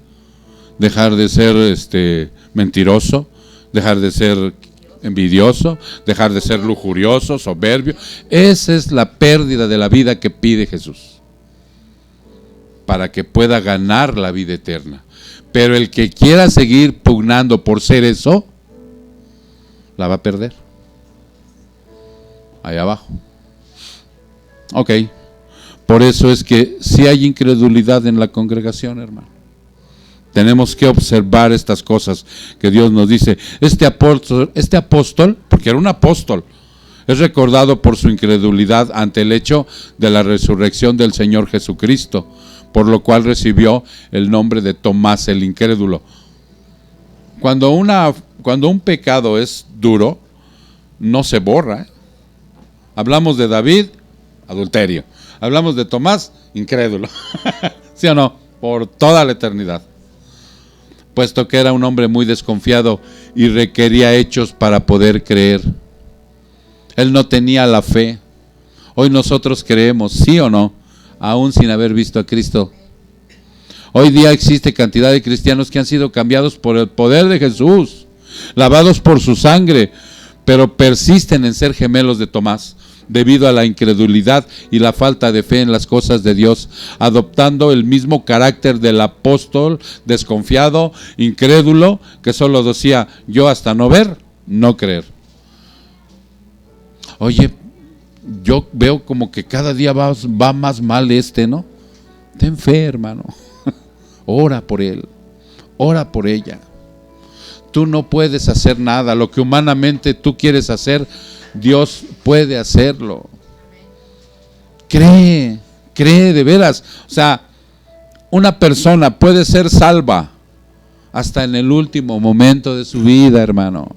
dejar de ser mentiroso, dejar de ser envidioso, dejar de ser lujurioso, soberbio. Esa es la pérdida de la vida que pide Jesús, para que pueda ganar la vida eterna. Pero el que quiera seguir pugnando por ser eso, la va a perder. Ahí abajo. Ok. Por eso es que si hay incredulidad en la congregación, hermano. Tenemos que observar estas cosas que Dios nos dice. Este apóstol, porque era un apóstol, es recordado por su incredulidad ante el hecho de la resurrección del Señor Jesucristo, por lo cual recibió el nombre de Tomás el incrédulo. Cuando un pecado es duro, no se borra. Hablamos de David, adulterio. Hablamos de Tomás, incrédulo. ¿Sí o no? Por toda la eternidad. Puesto que era un hombre muy desconfiado y requería hechos para poder creer. Él no tenía la fe. Hoy nosotros creemos, ¿sí o no? Aún sin haber visto a Cristo. Hoy día existe cantidad de cristianos que han sido cambiados por el poder de Jesús, lavados por su sangre, pero persisten en ser gemelos de Tomás, debido a la incredulidad y la falta de fe en las cosas de Dios, adoptando el mismo carácter del apóstol desconfiado, incrédulo, que solo decía: yo hasta no ver, no creer. Oye, yo veo como que cada día va más mal ¿no? Ten fe, hermano. Ora por él, ora por ella. Tú no puedes hacer nada. Lo que humanamente tú quieres hacer, Dios puede hacerlo. Cree de veras. O sea, una persona puede ser salva hasta en el último momento de su vida, hermano.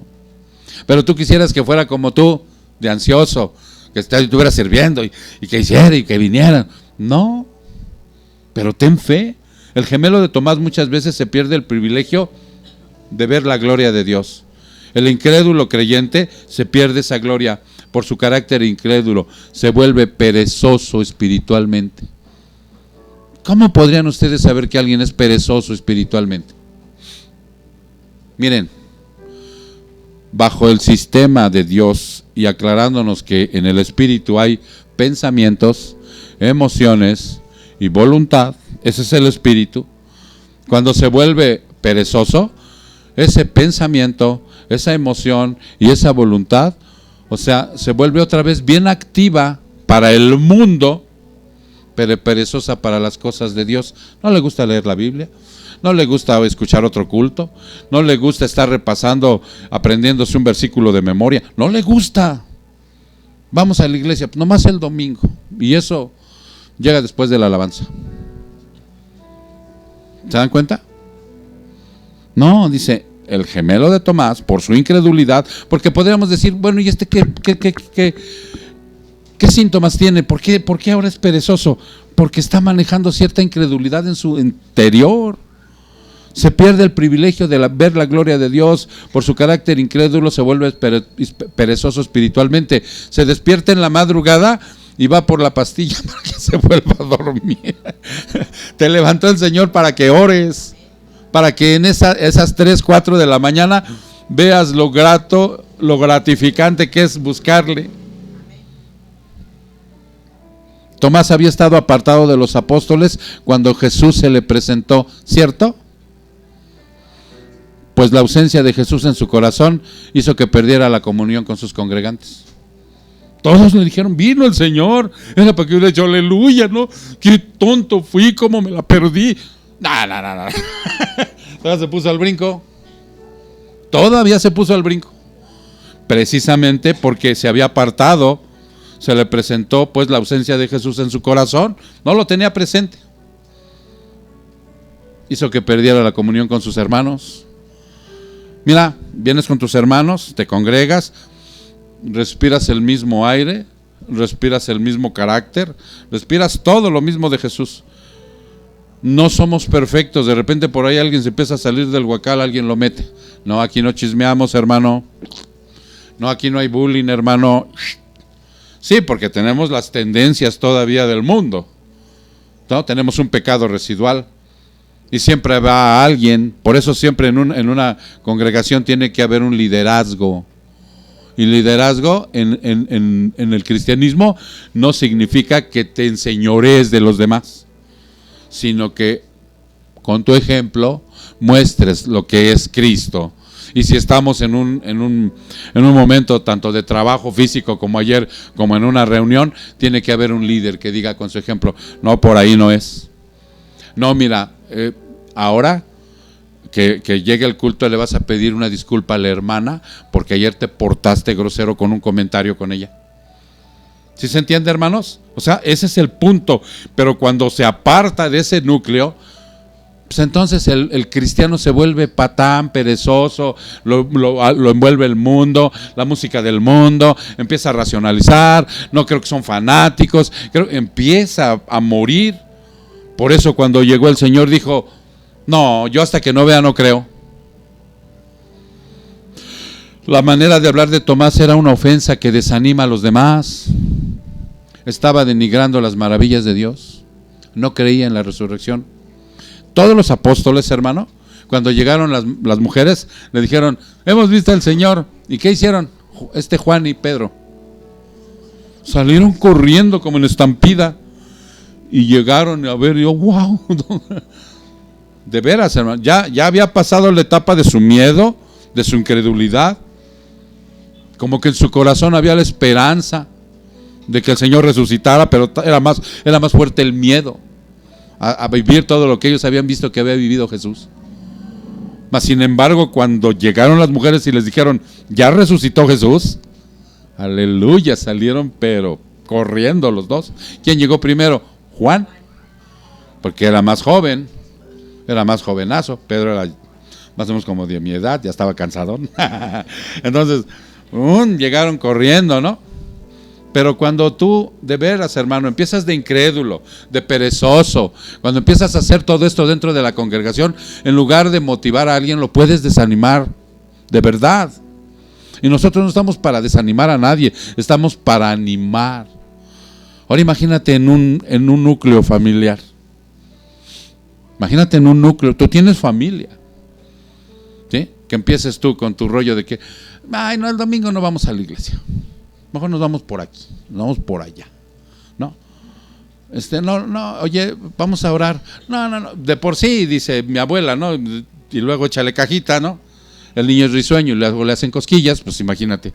Pero tú quisieras que fuera como tú, de ansioso, que estuviera sirviendo y que hiciera y que viniera. No, pero ten fe. El gemelo de Tomás muchas veces se pierde el privilegio de ver la gloria de Dios. El incrédulo creyente se pierde esa gloria por su carácter incrédulo, se vuelve perezoso espiritualmente. ¿Cómo podrían ustedes saber que alguien es perezoso espiritualmente? Miren, bajo el sistema de Dios y aclarándonos que en el espíritu hay pensamientos, emociones y voluntad, ese es el espíritu. Cuando se vuelve perezoso, ese pensamiento, esa emoción y esa voluntad, o sea, se vuelve otra vez bien activa para el mundo, pero perezosa para las cosas de Dios. No le gusta leer la Biblia, no le gusta escuchar otro culto, no le gusta estar repasando, aprendiéndose un versículo de memoria, no le gusta. Vamos a la iglesia, nomás el domingo, y eso llega después de la alabanza. ¿Se dan cuenta? No, dice el gemelo de Tomás, por su incredulidad, porque podríamos decir, bueno, ¿y este qué síntomas tiene? ¿Por qué ahora es perezoso? Porque está manejando cierta incredulidad en su interior. Se pierde el privilegio de ver la gloria de Dios. Por su carácter incrédulo se vuelve perezoso espiritualmente. Se despierta en la madrugada y va por la pastilla para que se vuelva a dormir. Te levantó el Señor para que ores, para que en esas 3, 4 de la mañana veas lo grato, lo gratificante que es buscarle. Tomás había estado apartado de los apóstoles cuando Jesús se le presentó, ¿cierto? Pues la ausencia de Jesús en su corazón hizo que perdiera la comunión con sus congregantes. Todos le dijeron, vino el Señor. Era para que hubiera dicho, aleluya, ¿no? Qué tonto fui, cómo me la perdí. No. Todavía se puso al brinco. Todavía se puso al brinco. Precisamente porque se había apartado, se le presentó pues la ausencia de Jesús en su corazón. No lo tenía presente. Hizo que perdiera la comunión con sus hermanos. Mira, vienes con tus hermanos, te congregas, respiras el mismo aire, respiras el mismo carácter, respiras todo lo mismo de Jesús. No somos perfectos, de repente por ahí alguien se empieza a salir del huacal, alguien lo mete. No, aquí no chismeamos, hermano. No, aquí no hay bullying, hermano. Sí, porque tenemos las tendencias todavía del mundo, ¿no? Tenemos un pecado residual y siempre va alguien. Por eso siempre en una congregación tiene que haber un liderazgo. Y liderazgo en el cristianismo no significa que te enseñorees de los demás, sino que con tu ejemplo muestres lo que es Cristo. Y si estamos en un momento tanto de trabajo físico como ayer, como en una reunión, tiene que haber un líder que diga con su ejemplo, no, por ahí no es. No, mira, ahora que llegue el culto, le vas a pedir una disculpa a la hermana porque ayer te portaste grosero con un comentario con ella. ¿Sí se entiende, hermanos? O sea, ese es el punto. Pero cuando se aparta de ese núcleo, pues entonces el cristiano se vuelve patán, perezoso, lo envuelve el mundo, la música del mundo, empieza a racionalizar, no creo que son fanáticos, empieza a morir. Por eso cuando llegó el Señor dijo, no, yo hasta que no vea no creo. La manera de hablar de Tomás era una ofensa que desanima a los demás. Estaba denigrando las maravillas de Dios. No creía en la resurrección. Todos los apóstoles, hermano, cuando llegaron las mujeres, le dijeron, hemos visto al Señor. ¿Y qué hicieron? Juan y Pedro salieron corriendo como en estampida y llegaron a ver, yo, wow. De veras, hermano, ya había pasado la etapa de su miedo, de su incredulidad. Como que en su corazón había la esperanza de que el Señor resucitara, pero era más fuerte el miedo a vivir todo lo que ellos habían visto que había vivido Jesús. Mas sin embargo, cuando llegaron las mujeres y les dijeron, ya resucitó Jesús, aleluya, salieron pero corriendo los dos. ¿Quién llegó primero? Juan, porque era más joven, era más jovenazo. Pedro era más o menos como de mi edad, ya estaba cansadón. Entonces llegaron corriendo, ¿no? Pero cuando tú, de veras, hermano, empiezas de incrédulo, de perezoso, cuando empiezas a hacer todo esto dentro de la congregación, en lugar de motivar a alguien, lo puedes desanimar, de verdad. Y nosotros no estamos para desanimar a nadie, estamos para animar. Ahora imagínate en un núcleo familiar. Imagínate en un núcleo, tú tienes familia, ¿sí? Que empieces tú con tu rollo de que, ay, no, el domingo no vamos a la iglesia. Mejor nos vamos por aquí, nos vamos por allá, ¿no? No, oye, vamos a orar. No, de por sí, dice mi abuela, ¿no? Y luego échale cajita, ¿no? El niño es risueño y luego le hacen cosquillas, pues imagínate.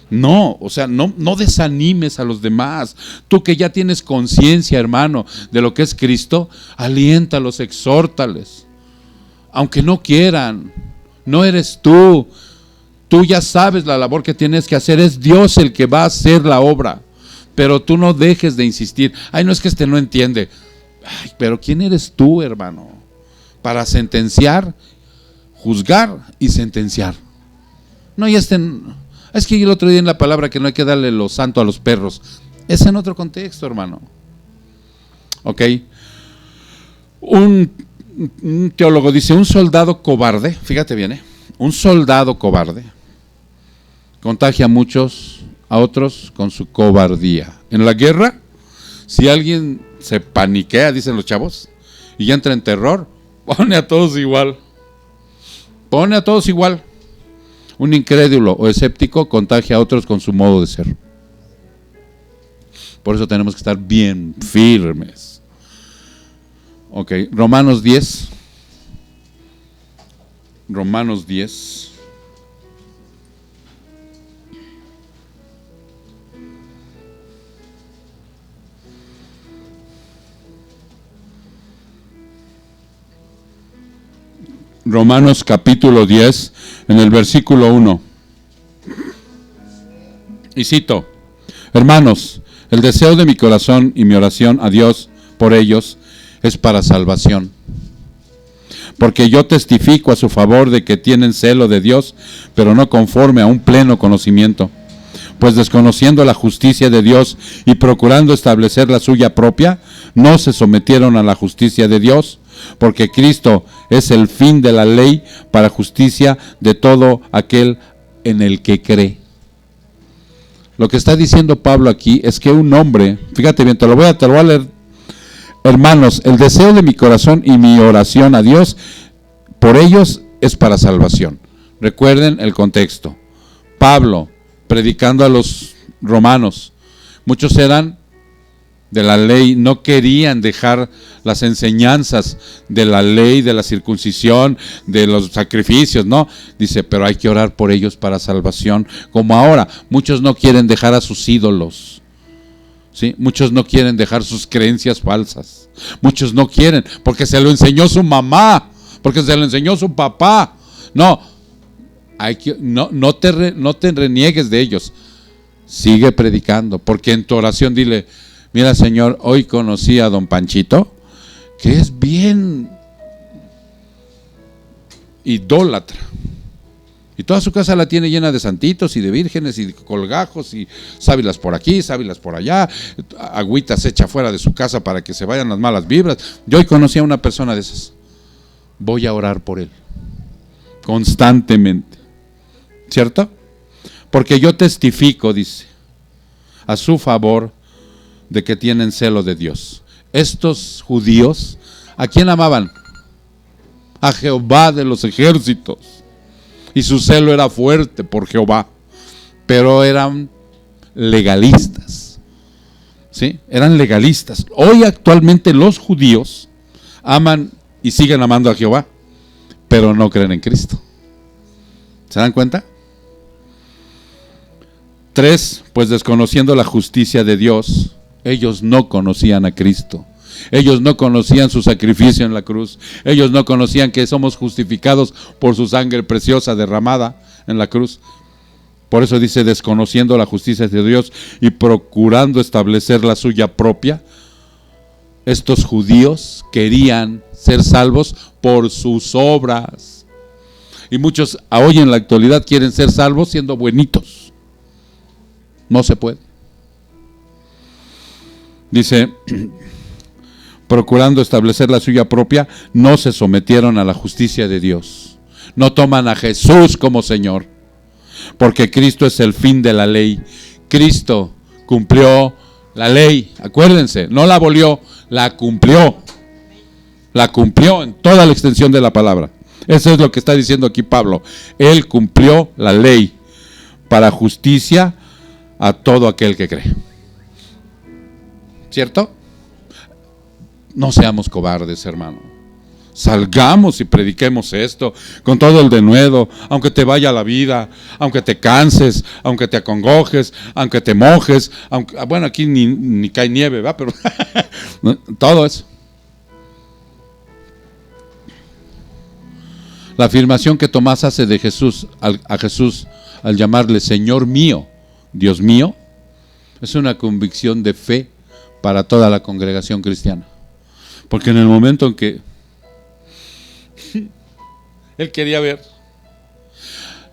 No, o sea, no desanimes a los demás. Tú que ya tienes conciencia, hermano, de lo que es Cristo, aliéntalos, exhórtales. Aunque no quieran, no eres tú. Tú ya sabes la labor que tienes que hacer, es Dios el que va a hacer la obra, pero tú no dejes de insistir. Ay, no, es que no entiende. Ay, pero ¿quién eres tú, hermano? Para sentenciar, juzgar y sentenciar. No, es que el otro día en la palabra que no hay que darle lo santo a los perros. Es en otro contexto, hermano. Ok. Un teólogo dice, un soldado cobarde, fíjate bien, un soldado cobarde contagia a otros con su cobardía. En la guerra, si alguien se paniquea, dicen los chavos, y ya entra en terror, pone a todos igual. Pone a todos igual. Un incrédulo o escéptico contagia a otros con su modo de ser. Por eso tenemos que estar bien firmes. Ok, Romanos 10. Romanos 10. Romanos capítulo 10, en el versículo 1. Y cito: hermanos, el deseo de mi corazón y mi oración a Dios por ellos es para salvación. Porque yo testifico a su favor de que tienen celo de Dios, pero no conforme a un pleno conocimiento. Pues desconociendo la justicia de Dios y procurando establecer la suya propia, no se sometieron a la justicia de Dios, porque Cristo es el fin de la ley para justicia de todo aquel en el que cree. Lo que está diciendo Pablo aquí es que un hombre, fíjate bien, te lo voy a leer. Hermanos, el deseo de mi corazón y mi oración a Dios por ellos es para salvación. Recuerden el contexto. Pablo, predicando a los romanos, muchos eran de la ley, no querían dejar las enseñanzas de la ley, de la circuncisión, de los sacrificios, ¿no? Dice, pero hay que orar por ellos para salvación. Como ahora, muchos no quieren dejar a sus ídolos, ¿sí? Muchos no quieren dejar sus creencias falsas. Muchos no quieren, porque se lo enseñó su mamá. porque se lo enseñó su papá. No, no te reniegues de ellos. Sigue predicando, porque en tu oración dile: mira, Señor, hoy conocí a don Panchito, que es bien idólatra, y toda su casa la tiene llena de santitos y de vírgenes y de colgajos y sábilas por aquí, sábilas por allá, agüitas hecha fuera de su casa para que se vayan las malas vibras. Yo hoy conocí a una persona de esas. Voy a orar por él constantemente, ¿cierto? Porque yo testifico, dice, a su favor, de que tienen celo de Dios. Estos judíos, ¿a quién amaban? A Jehová de los ejércitos. Y su celo era fuerte por Jehová, pero eran legalistas, ¿sí? Eran legalistas. Hoy actualmente los judíos aman y siguen amando a Jehová, pero no creen en Cristo. ¿Se dan cuenta? 3, pues desconociendo la justicia de Dios, ellos no conocían a Cristo. Ellos no conocían su sacrificio en la cruz. Ellos no conocían que somos justificados por su sangre preciosa derramada en la cruz. Por eso dice: desconociendo la justicia de Dios y procurando establecer la suya propia. Estos judíos querían ser salvos por sus obras. Y muchos hoy en la actualidad quieren ser salvos siendo buenitos. No se puede. Dice: procurando establecer la suya propia, no se sometieron a la justicia de Dios. No toman a Jesús como Señor, porque Cristo es el fin de la ley. Cristo cumplió la ley, acuérdense, no la abolió, la cumplió. La cumplió en toda la extensión de la palabra. Eso es lo que está diciendo aquí Pablo. Él cumplió la ley para justicia a todo aquel que cree. ¿Cierto? No seamos cobardes, hermano. Salgamos y prediquemos esto con todo el denuedo, aunque te vaya la vida, aunque te canses, aunque te acongojes, aunque te mojes, aunque, bueno, aquí ni cae nieve, ¿va? Pero todo eso. La afirmación que Tomás hace de Jesús a Jesús al llamarle Señor mío, Dios mío, es una convicción de fe para toda la congregación cristiana. Porque en el momento en que él quería ver,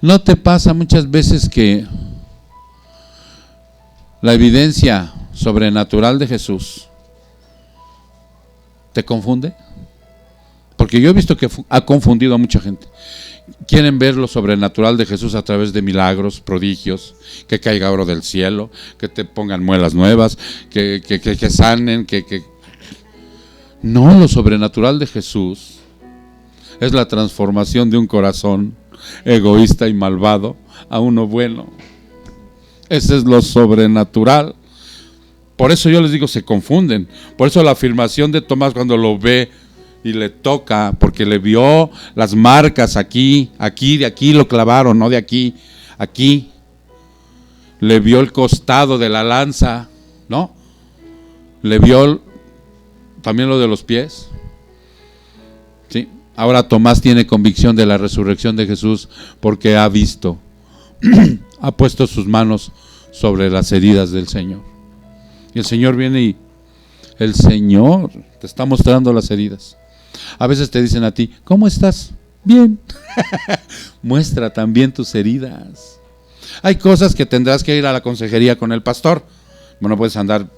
¿no te pasa muchas veces que la evidencia sobrenatural de Jesús te confunde? Porque yo he visto que ha confundido a mucha gente. Quieren ver lo sobrenatural de Jesús a través de milagros, prodigios, que caiga oro del cielo, que te pongan muelas nuevas, que sanen, No, lo sobrenatural de Jesús es la transformación de un corazón egoísta y malvado a uno bueno. Ese es lo sobrenatural. Por eso yo les digo, se confunden. Por eso la afirmación de Tomás cuando lo ve y le toca, porque le vio las marcas aquí, de aquí lo clavaron, no de aquí, aquí. Le vio el costado de la lanza, ¿no? Le vio también lo de los pies. ¿Sí? Ahora Tomás tiene convicción de la resurrección de Jesús porque ha visto, ha puesto sus manos sobre las heridas del Señor. Y el Señor viene y el Señor te está mostrando las heridas. A veces te dicen a ti, ¿cómo estás? Bien. Muestra también tus heridas. Hay cosas que tendrás que ir a la consejería con el pastor. Bueno, puedes andar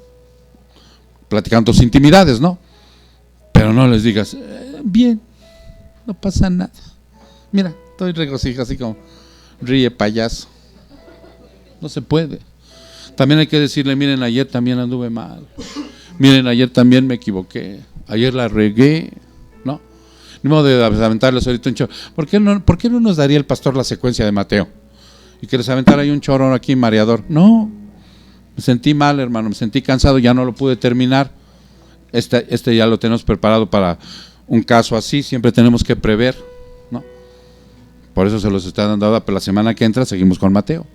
platicando tus intimidades, ¿no? Pero no les digas, bien, no pasa nada. Mira, estoy regocijado así como, ríe payaso. No se puede. También hay que decirle, miren, ayer también anduve mal. Miren, ayer también me equivoqué. Ayer la regué, ¿no? Ni modo de aventarles ahorita un chorro. ¿Por qué no nos daría el pastor la secuencia de Mateo? Y que les aventara ahí un chorro aquí mareador. No, me sentí mal, hermano, me sentí cansado, ya no lo pude terminar. Este ya lo tenemos preparado para un caso así, siempre tenemos que prever, ¿no? Por eso se los está dando ahora, pero la semana que entra seguimos con Mateo,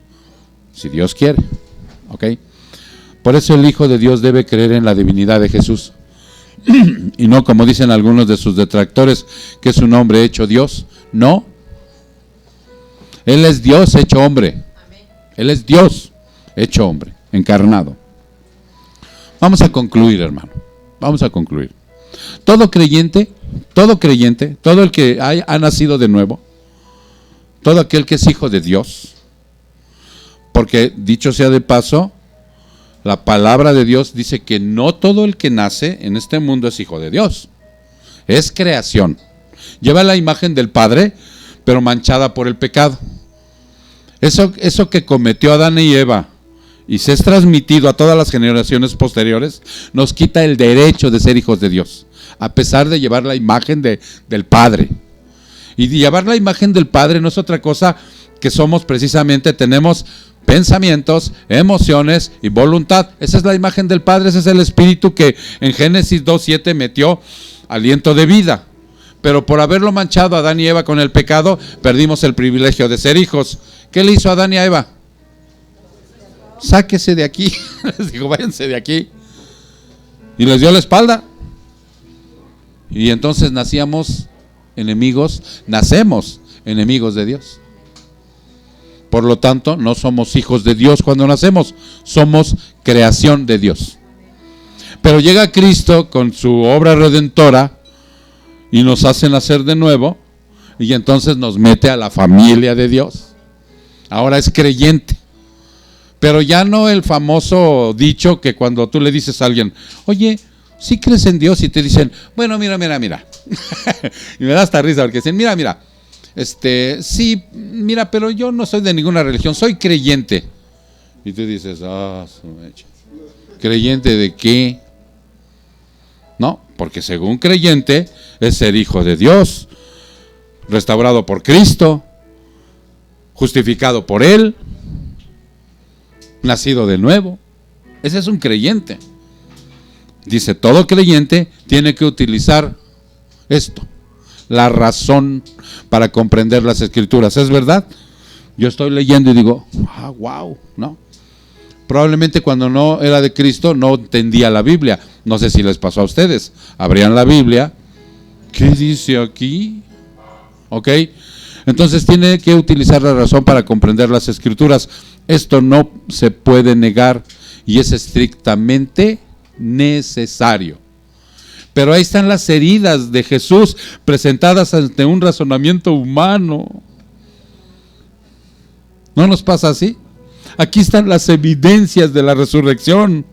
si Dios quiere, ¿ok? Por eso el Hijo de Dios debe creer en la divinidad de Jesús. Y no como dicen algunos de sus detractores, que es un hombre hecho Dios. No. Él es Dios hecho hombre. Él es Dios hecho hombre, encarnado. Vamos a concluir, hermano. Vamos a concluir. Todo creyente, todo el que ha nacido de nuevo, todo aquel que es hijo de Dios, porque dicho sea de paso, la palabra de Dios dice que no todo el que nace en este mundo es hijo de Dios. Es creación. Lleva la imagen del Padre, pero manchada por el pecado. Eso que cometió Adán y Eva y se es transmitido a todas las generaciones posteriores, nos quita el derecho de ser hijos de Dios, a pesar de llevar la imagen del Padre. Y llevar la imagen del Padre no es otra cosa que somos precisamente, tenemos pensamientos, emociones y voluntad. Esa es la imagen del Padre, ese es el Espíritu que en Génesis 2:7 metió aliento de vida. Pero por haberlo manchado a Adán y Eva con el pecado, perdimos el privilegio de ser hijos. ¿Qué le hizo a Adán y a Eva? Sáquese de aquí. Les dijo, váyanse de aquí. Y les dio la espalda. Y entonces nacemos enemigos de Dios. Por lo tanto, no somos hijos de Dios cuando nacemos, somos creación de Dios. Pero llega Cristo con su obra redentora y nos hace nacer de nuevo, y entonces nos mete a la familia de Dios. Ahora es creyente. Pero ya no el famoso dicho que cuando tú le dices a alguien, oye, ¿sí crees en Dios? Y te dicen, bueno, mira. Y me da hasta risa porque dicen, mira, sí, mira, pero yo no soy de ninguna religión, soy creyente. Y tú dices, ¿creyente de qué? No, porque según creyente es ser hijo de Dios, restaurado por Cristo, justificado por Él, nacido de nuevo. Ese es un creyente. Dice, todo creyente tiene que utilizar esto, la razón para comprender las Escrituras. ¿Es verdad? Yo estoy leyendo y digo, wow, ¿no? Probablemente cuando no era de Cristo no entendía la Biblia. No sé si les pasó a ustedes. Abrían la Biblia. ¿Qué dice aquí? ¿Ok? Entonces tiene que utilizar la razón para comprender las Escrituras. Esto no se puede negar y es estrictamente necesario. Pero ahí están las heridas de Jesús presentadas ante un razonamiento humano. ¿No nos pasa así? Aquí están las evidencias de la resurrección,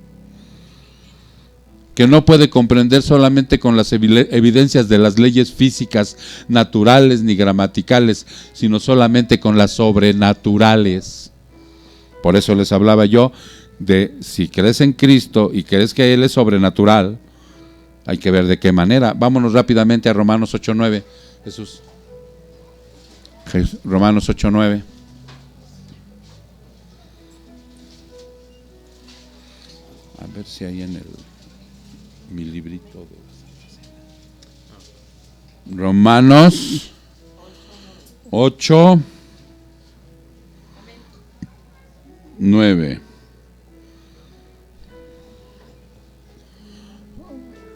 que no puede comprender solamente con las evidencias de las leyes físicas, naturales ni gramaticales, sino solamente con las sobrenaturales. Por eso les hablaba yo de si crees en Cristo y crees que Él es sobrenatural, hay que ver de qué manera. Vámonos rápidamente a Romanos 8:9. Jesús. Romanos 8:9. A ver si hay en mi librito. Romanos 8:9.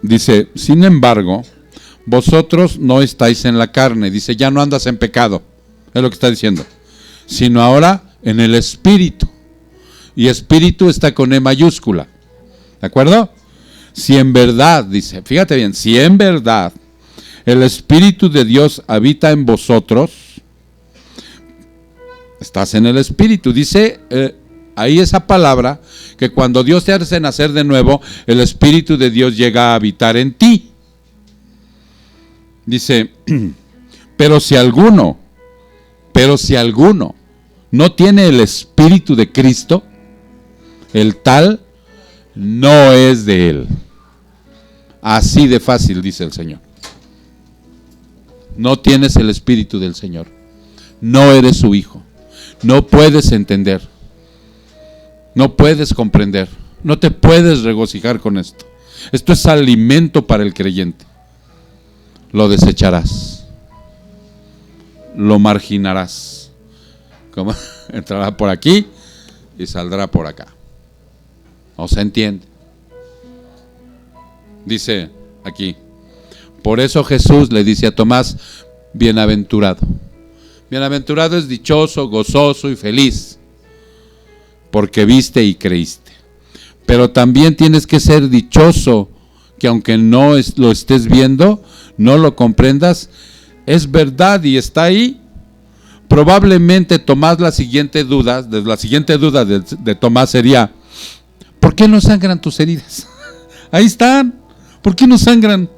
Dice, sin embargo, vosotros no estáis en la carne. Dice, ya no andas en pecado. Es lo que está diciendo. Sino ahora en el Espíritu. Y Espíritu está con E mayúscula. ¿De acuerdo? Si en verdad, dice, fíjate bien, si en verdad el Espíritu de Dios habita en vosotros, estás en el Espíritu. Dice ahí esa palabra, que cuando Dios te hace nacer de nuevo, el Espíritu de Dios llega a habitar en ti. Dice, pero si alguno no tiene el Espíritu de Cristo, el tal no es de Él. Así de fácil, dice el Señor. No tienes el Espíritu del Señor. No eres su hijo. No puedes entender. No puedes comprender. No te puedes regocijar con esto. Esto es alimento para el creyente. Lo desecharás. Lo marginarás. Como entrará por aquí y saldrá por acá. ¿No se entiende? Dice, aquí. Por eso Jesús le dice a Tomás, bienaventurado. Bienaventurado es dichoso, gozoso y feliz, porque viste y creíste. Pero también tienes que ser dichoso, que aunque no lo estés viendo, no lo comprendas, es verdad y está ahí. Probablemente Tomás, la siguiente duda de Tomás sería, ¿por qué no sangran tus heridas? Ahí están, ¿por qué no sangran?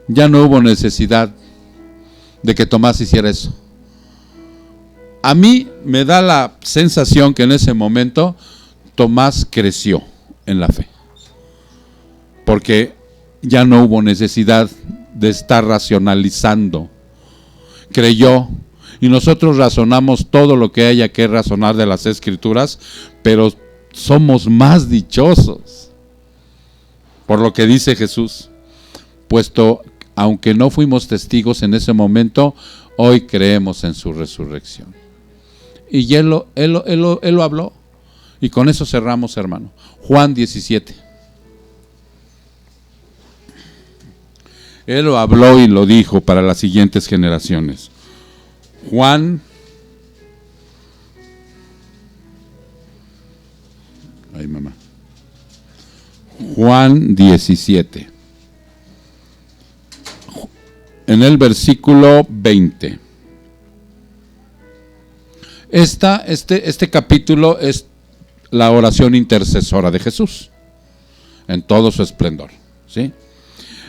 Ya no hubo necesidad de que Tomás hiciera eso. A mí me da la sensación que en ese momento Tomás creció en la fe, porque ya no hubo necesidad de estar racionalizando. Creyó, y nosotros razonamos todo lo que haya que razonar de las Escrituras, pero somos más dichosos por lo que dice Jesús, puesto aunque no fuimos testigos en ese momento, hoy creemos en su resurrección. Y él lo habló, y con eso cerramos, hermano. Juan 17. Él lo habló y lo dijo para las siguientes generaciones. Juan, ay mamá, Juan 17, en el versículo 20. Este capítulo es la oración intercesora de Jesús en todo su esplendor, ¿sí?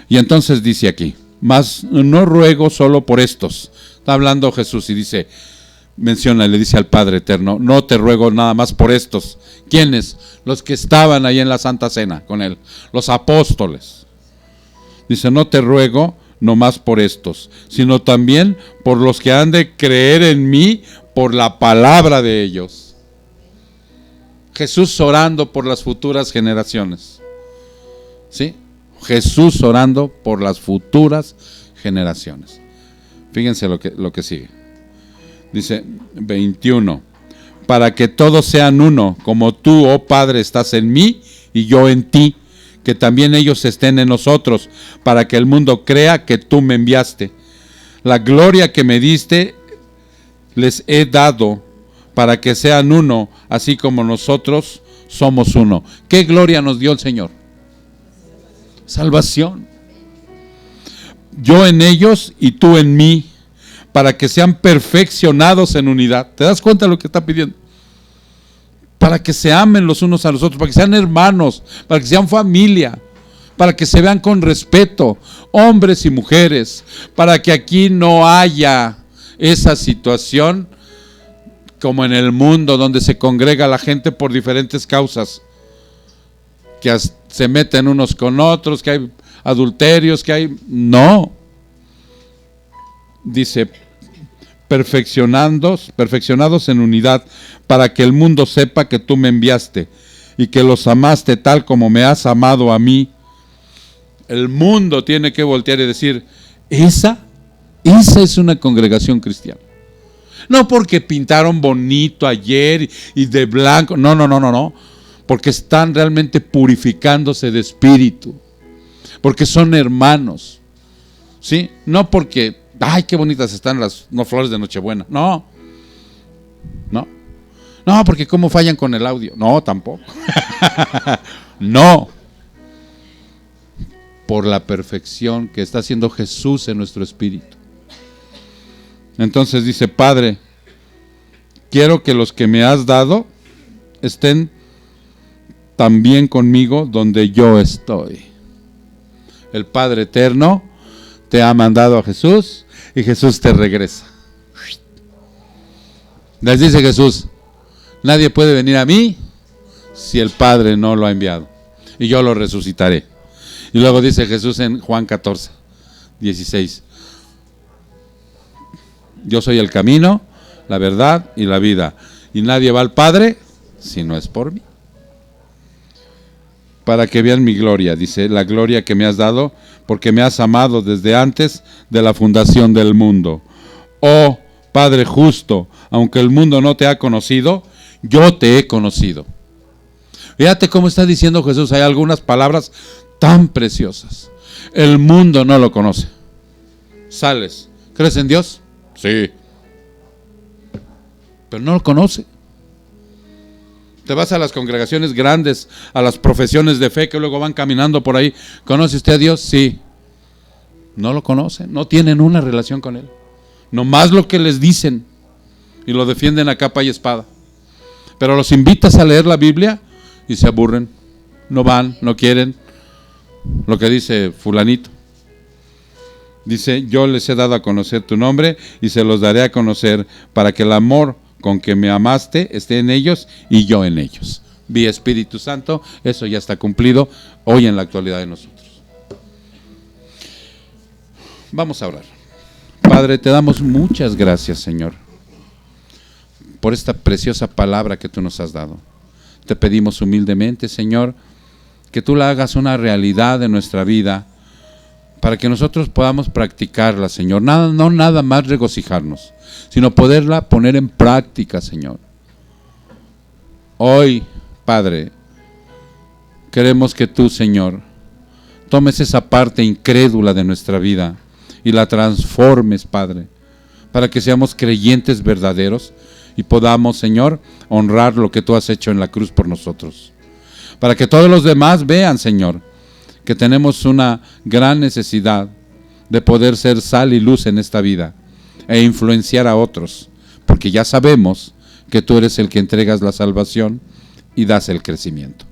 Y entonces dice aquí, mas no ruego solo por estos. Está hablando Jesús y dice, le dice al Padre Eterno, no te ruego nada más por estos. ¿Quiénes? Los que estaban ahí en la Santa Cena con él, los apóstoles. Dice, no te ruego nomás por estos, sino también por los que han de creer en mí por la palabra de ellos. Jesús orando por las futuras generaciones, ¿sí? Jesús orando por las futuras generaciones. Fíjense lo que sigue. Dice 21, para que todos sean uno, como tú, oh Padre, estás en mí y yo en ti, que también ellos estén en nosotros, para que el mundo crea que tú me enviaste. La gloria que me diste les he dado, para que sean uno, así como nosotros somos uno. ¿Qué gloria nos dio el Señor? Salvación. Yo en ellos y tú en mí, para que sean perfeccionados en unidad. ¿Te das cuenta de lo que está pidiendo? Para que se amen los unos a los otros, para que sean hermanos, para que sean familia, para que se vean con respeto, hombres y mujeres, para que aquí no haya esa situación como en el mundo donde se congrega la gente por diferentes causas, que se meten unos con otros, que hay adulterios, que hay... No. Dice, perfeccionados en unidad, para que el mundo sepa que tú me enviaste y que los amaste tal como me has amado a mí. El mundo tiene que voltear y decir, esa es una congregación cristiana. No porque pintaron bonito ayer y de blanco, no, porque están realmente purificándose de espíritu, porque son hermanos, ¿sí? No porque, ay, qué bonitas están las flores de Nochebuena, no, porque cómo fallan con el audio, no, tampoco, no, por la perfección que está haciendo Jesús en nuestro espíritu. Entonces dice, Padre, quiero que los que me has dado estén también conmigo donde yo estoy. El Padre Eterno te ha mandado a Jesús y Jesús te regresa. Les dice Jesús, nadie puede venir a mí si el Padre no lo ha enviado, y yo lo resucitaré. Y luego dice Jesús en Juan 14, 16, yo soy el camino, la verdad y la vida, y nadie va al Padre si no es por mí. Para que vean mi gloria, dice, la gloria que me has dado, porque me has amado desde antes de la fundación del mundo. Oh Padre justo, aunque el mundo no te ha conocido, yo te he conocido. Fíjate cómo está diciendo Jesús, hay algunas palabras tan preciosas. El mundo no lo conoce. Sales, ¿crees en Dios? Sí. Pero no lo conoce. Te vas a las congregaciones grandes, a las profesiones de fe que luego van caminando por ahí. ¿Conoce usted a Dios? Sí. No lo conocen, no tienen una relación con Él. Nomás lo que les dicen y lo defienden a capa y espada. Pero los invitas a leer la Biblia y se aburren. No van, no quieren. Lo que dice fulanito. Dice, yo les he dado a conocer tu nombre y se los daré a conocer para que el amor con que me amaste esté en ellos y yo en ellos. Vía Espíritu Santo, eso ya está cumplido hoy en la actualidad de nosotros. Vamos a orar. Padre, te damos muchas gracias, Señor, por esta preciosa palabra que tú nos has dado. Te pedimos humildemente, Señor, que tú la hagas una realidad en nuestra vida, para que nosotros podamos practicarla, Señor. No nada más regocijarnos, sino poderla poner en práctica, Señor. Hoy, Padre, queremos que tú, Señor, tomes esa parte incrédula de nuestra vida y la transformes, Padre, para que seamos creyentes verdaderos y podamos, Señor, honrar lo que tú has hecho en la cruz por nosotros. Para que todos los demás vean, Señor, que tenemos una gran necesidad de poder ser sal y luz en esta vida e influenciar a otros, porque ya sabemos que tú eres el que entregas la salvación y das el crecimiento.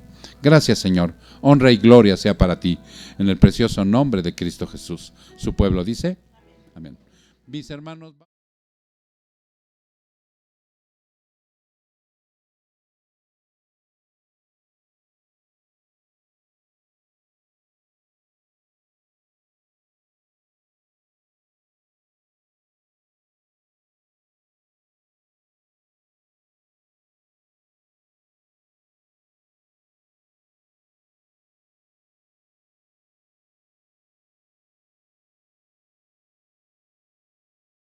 Gracias, Señor. Honra y gloria sea para ti, en el precioso nombre de Cristo Jesús. Su pueblo dice, amén. Mis hermanos...